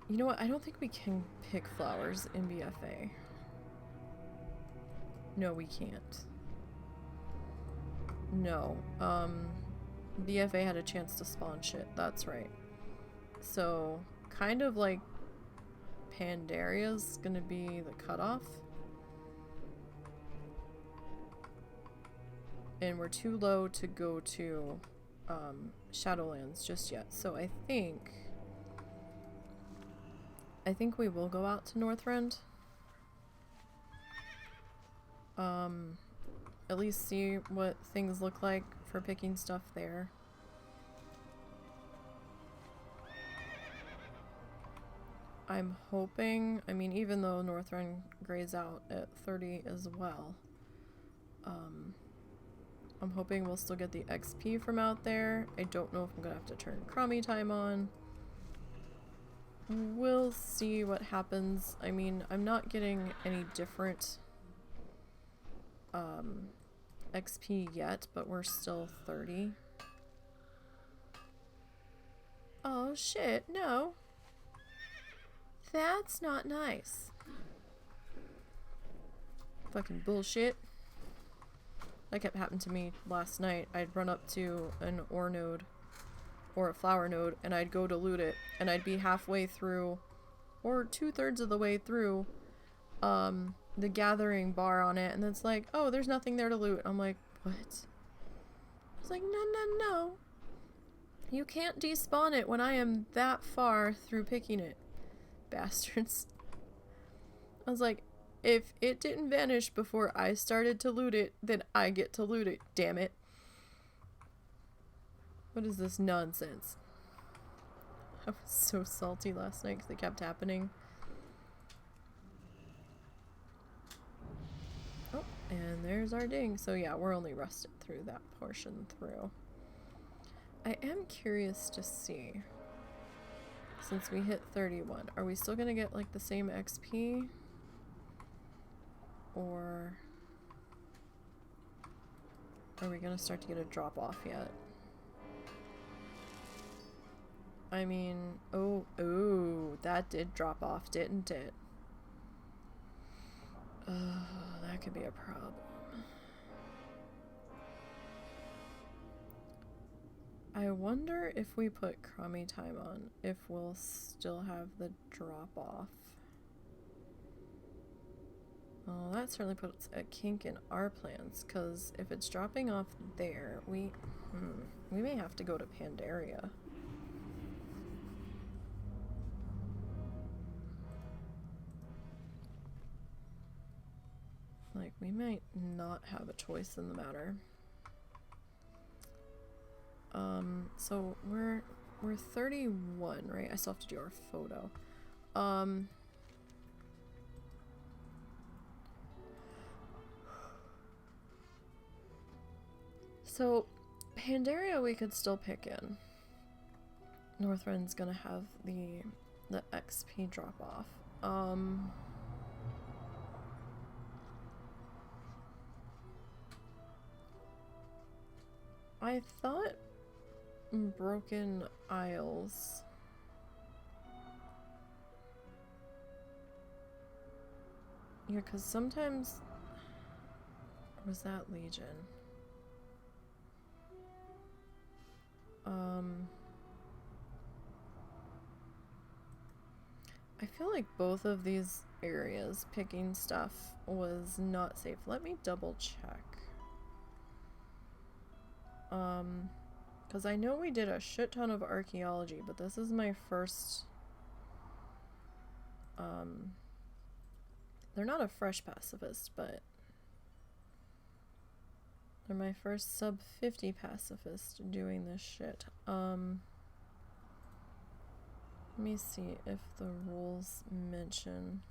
You know what? I don't think we can pick flowers in BFA. No, we can't. No. BFA had a chance to spawn shit. That's right. So, kind of like Pandaria's gonna be the cutoff. And we're too low to go to Shadowlands just yet. So I think we will go out to Northrend. At least see what things look like for picking stuff there. I'm hoping, I mean, even though Northrend grays out at 30 as well, I'm hoping we'll still get the XP from out there. I don't know if I'm gonna have to turn crummy time on. We'll see what happens. I mean, I'm not getting any different XP yet, but we're still 30. Oh shit, no. That's not nice. Fucking bullshit. That kept happening to me last night. I'd run up to an ore node or a flower node and I'd go to loot it and I'd be halfway through or 2/3 of the way through the gathering bar on it and it's like, oh, there's nothing there to loot. I'm like, what? I was like, no. You can't despawn it when I am that far through picking it. Bastards. I was like, if it didn't vanish before I started to loot it, then I get to loot it, damn it. What is this nonsense? I was so salty last night because it kept happening. Oh, and there's our ding. So yeah, we're only rusted through that portion through. I am curious to see, since we hit 31, are we still gonna get like the same XP? Or are we gonna start to get a drop off yet? I mean, oh, that did drop off, didn't it? Oh, that could be a problem. I wonder if we put crummy time on, if we'll still have the drop off. Well, that certainly puts a kink in our plans, because if it's dropping off there, we may have to go to Pandaria. Like, we might not have a choice in the matter. So we're 31, right? I still have to do our photo. So Pandaria we could still pick in. Northrend's gonna have the XP drop off. I thought Broken Isles. Yeah, because sometimes... Or was that Legion? I feel like both of these areas picking stuff was not safe. Let me double check. Because I know we did a shit ton of archaeology, but this is my first... They're not a fresh pacifist, but... They're my first sub 50 pacifist doing this shit. Let me see if the rules mention...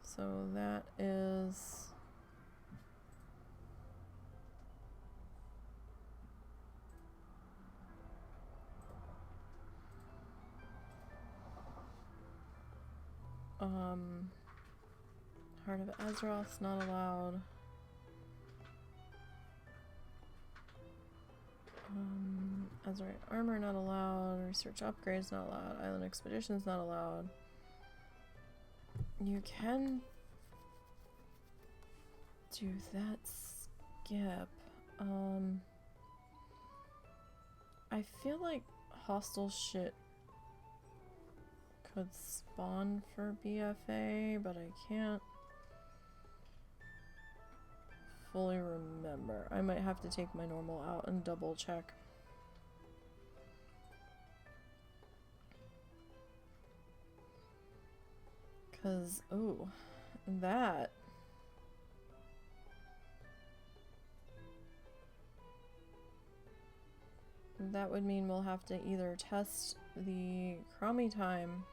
So that is... Heart of Azeroth's not allowed. Azerite armor not allowed. Research upgrades not allowed. Island expeditions not allowed. You can do that skip. I feel like hostile shit could spawn for BFA, but I can't fully remember. I might have to take my normal out and double check. Cause, ooh, that would mean we'll have to either test the crummy time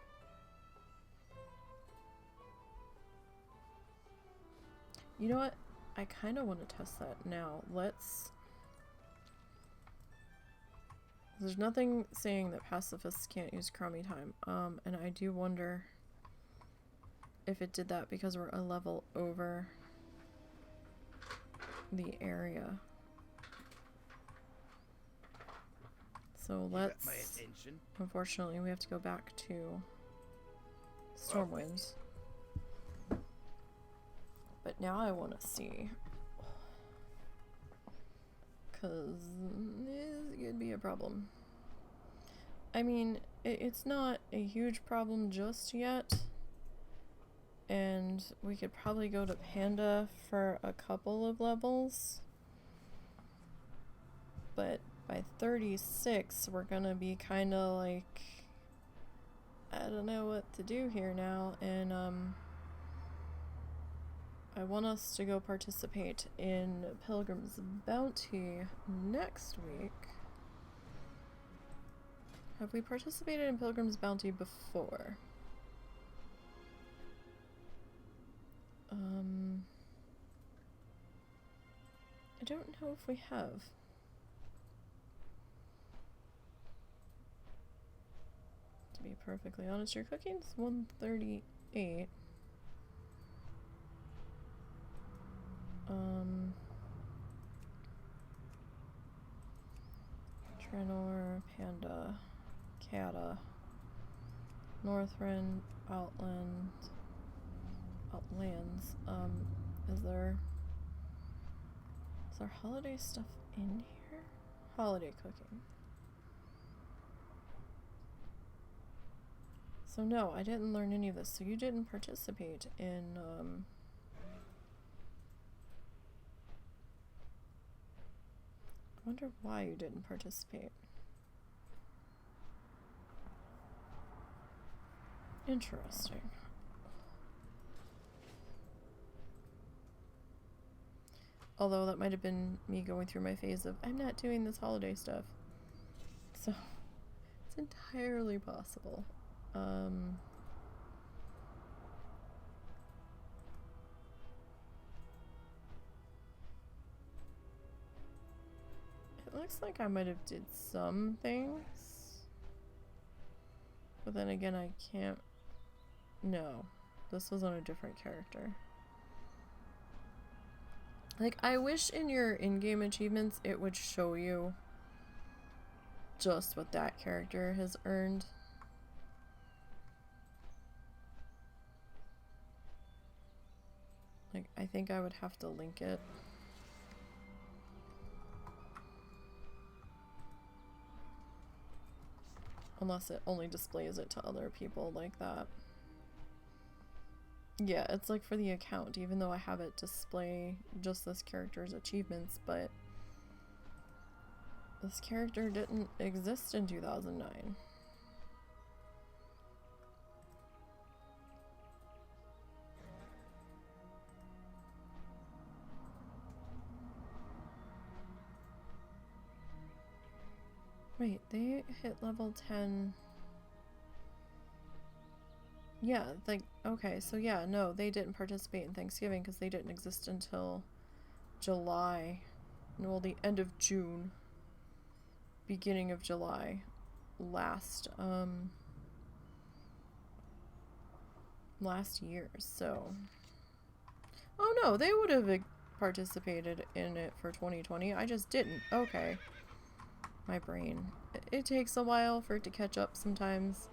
You know what? I kind of want to test that now. Let's... There's nothing saying that pacifists can't use crummy time. And I do wonder if it did that because we're a level over the area. So let's... my attention. Unfortunately, we have to go back to Stormwinds. But now I want to see. Because this could be a problem. I mean, it's not a huge problem just yet. And we could probably go to Panda for a couple of levels. But by 36, we're gonna be kind of like... I don't know what to do here now. And, I want us to go participate in Pilgrim's Bounty next week. Have we participated in Pilgrim's Bounty before? I don't know if we have. To be perfectly honest, your cooking's 138. Trenor, Panda, Cata, Northrend, Outlands. Is there holiday stuff in here? Holiday cooking. So no, I didn't learn any of this. So you didn't participate in, I wonder why you didn't participate. Interesting. Although that might have been me going through my phase of, I'm not doing this holiday stuff. So, it's entirely possible. It looks like I might have did some things. But then again, I can't... No. This was on a different character. Like, I wish in your in-game achievements it would show you just what that character has earned. Like, I think I would have to link it. Unless it only displays it to other people like that. Yeah, it's like for the account, even though I have it display just this character's achievements, but this character didn't exist in 2009. Wait, they hit level 10... Yeah, like, okay, so yeah, no, they didn't participate in Thanksgiving because they didn't exist until July. Well, the end of June. Beginning of July. Last year, so... Oh no, they would have participated in it for 2020. I just didn't. Okay. My brain. It takes a while for it to catch up sometimes.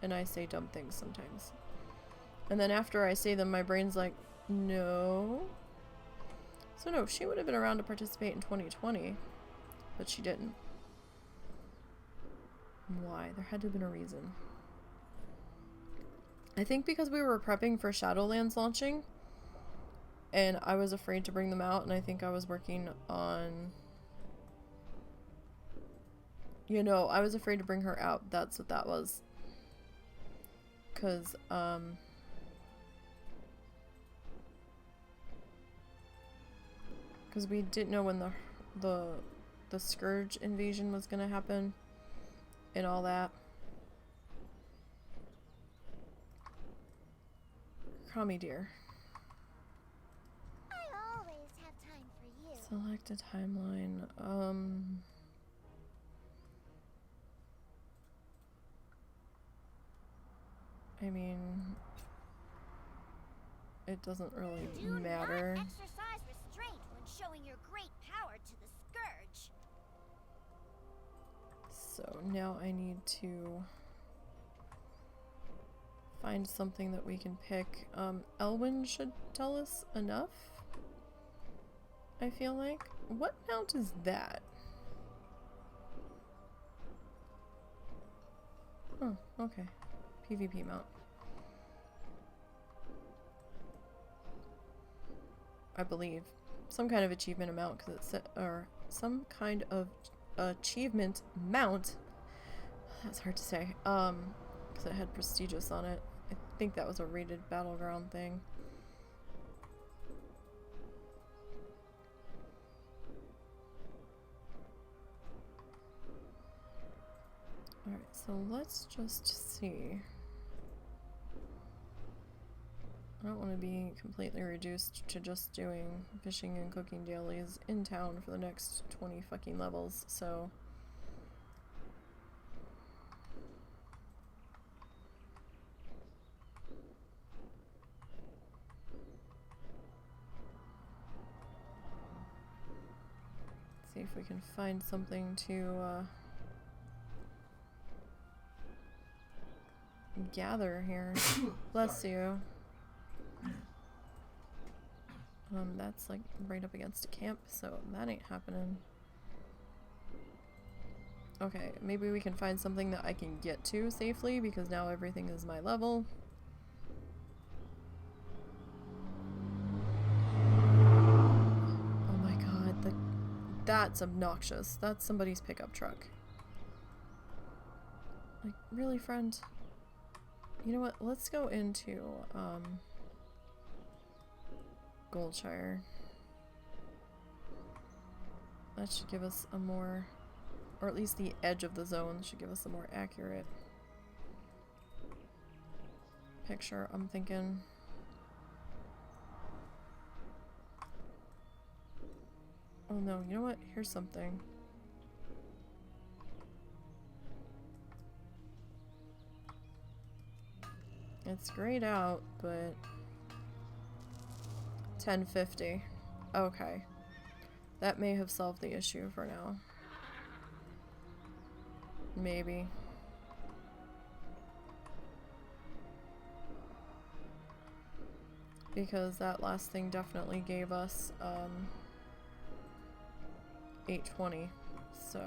And I say dumb things sometimes. And then after I say them, my brain's like, no. So no, she would have been around to participate in 2020. But she didn't. Why? There had to have been a reason. I think because we were prepping for Shadowlands launching. And I was afraid to bring them out. And I think I was working on... You know, I was afraid to bring her out. That's what that was. Because, we didn't know when the Scourge invasion was gonna happen and all that. Call me dear. Select a timeline. I mean, it doesn't really matter. Do not exercise restraint when showing your great power to the scourge. So now I need to find something that we can pick. Elwyn should tell us enough, I feel like. What mount is that? Oh, okay. PvP mount. I believe. Some kind of achievement amount, because it said, or some kind of achievement mount. That's hard to say. Because it had prestigious on it. I think that was a rated battleground thing. Alright, so let's just see. I don't want to be completely reduced to just doing fishing and cooking dailies in town for the next 20 fucking levels, so... see if we can find something to, gather here. Bless you. That's like right up against a camp, so that ain't happening. Okay, maybe we can find something that I can get to safely, because now everything is my level. Oh my god, that's obnoxious. That's somebody's pickup truck. Like, really, friend? You know what? Let's go into, Goldshire. That should give us a more, or at least the edge of the zone should give us a more accurate picture, I'm thinking. Oh no, you know what? Here's something. It's grayed out, but 1050. Okay. That may have solved the issue for now. Maybe. Because that last thing definitely gave us 820. So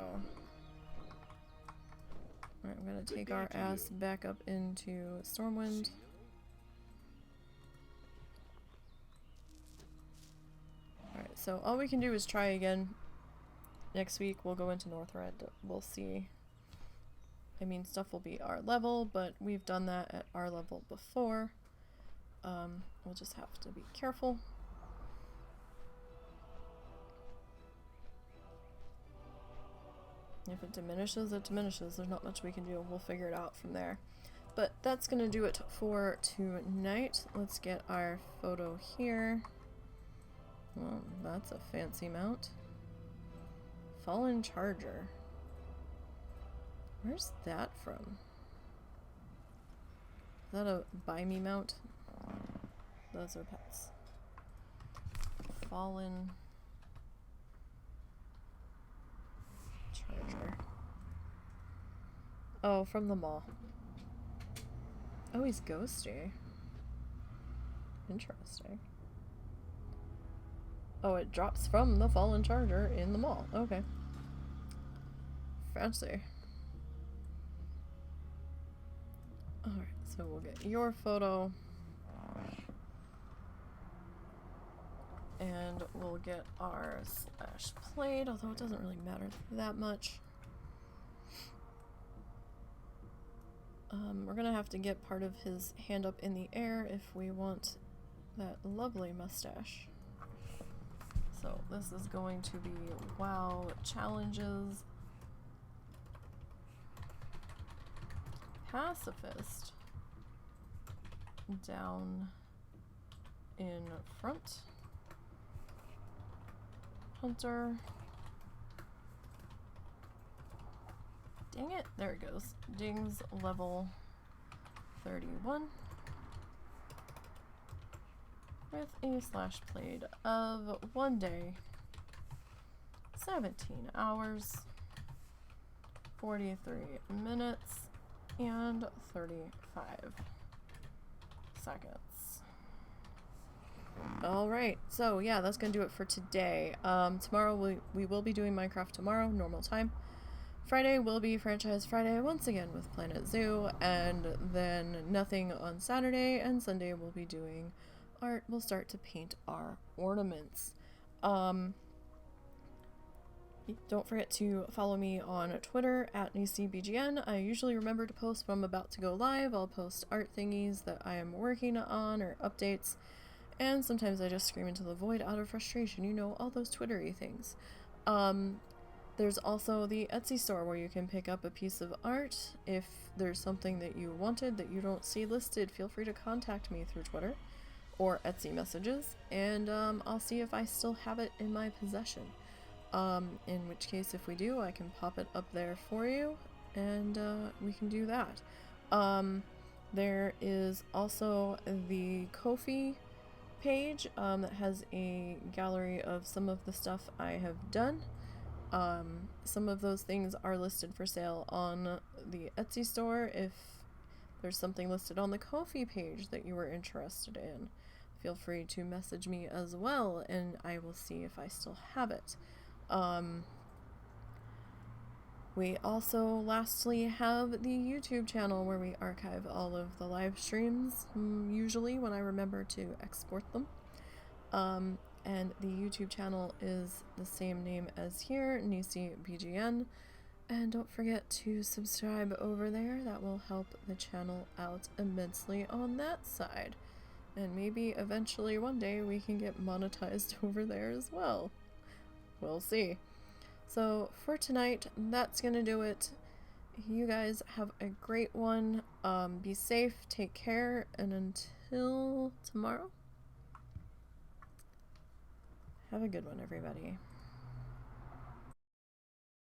alright, I'm gonna take our ass back up into Stormwind. Alright, so all we can do is try again. Next week we'll go into Northrend. We'll see. I mean, stuff will be our level, but we've done that at our level before. We'll just have to be careful. If it diminishes, it diminishes. There's not much we can do. We'll figure it out from there. But that's gonna do it for tonight. Let's get our photo here. Well, that's a fancy mount. Fallen Charger. Where's that from? Is that a buy me mount? Those are pets. Fallen Charger. Oh, from the mall. Oh, he's ghosty. Interesting. Oh, it drops from the Fallen Charger in the mall. Okay. Fancy. Alright, so we'll get your photo. And we'll get our slash plate, although it doesn't really matter that much. We're gonna have to get part of his hand up in the air if we want that lovely mustache. So this is going to be WoW challenges. Pacifist down in front. Hunter. Dang it, there it goes. Dings level 31. With a slash played of 1 day, 17 hours, 43 minutes, and 35 seconds. Alright, so yeah, that's gonna do it for today. Tomorrow we will be doing Minecraft tomorrow, normal time. Friday will be Franchise Friday once again with Planet Zoo, and then nothing on Saturday, and Sunday we'll be doing art. We'll start to paint our ornaments. Don't forget to follow me on Twitter at NiseyBGN. I usually remember to post when I'm about to go live. I'll post art thingies that I am working on or updates, and sometimes I just scream into the void out of frustration. You know, all those Twittery things. There's also the Etsy store where you can pick up a piece of art. If there's something that you wanted that you don't see listed, feel free to contact me through Twitter or Etsy messages, and I'll see if I still have it in my possession. In which case, if we do, I can pop it up there for you, and we can do that. There is also the Kofi page that has a gallery of some of the stuff I have done. Some of those things are listed for sale on the Etsy store. If there's something listed on the Kofi page that you were interested in, feel free to message me as well, and I will see if I still have it. We also lastly have the YouTube channel where we archive all of the live streams, usually when I remember to export them. And the YouTube channel is the same name as here, NiseyBGN. And don't forget to subscribe over there. That will help the channel out immensely on that side. And maybe eventually one day we can get monetized over there as well. We'll see. So for tonight, that's gonna do it. You guys have a great one. Be safe, take care, and until tomorrow, have a good one, everybody.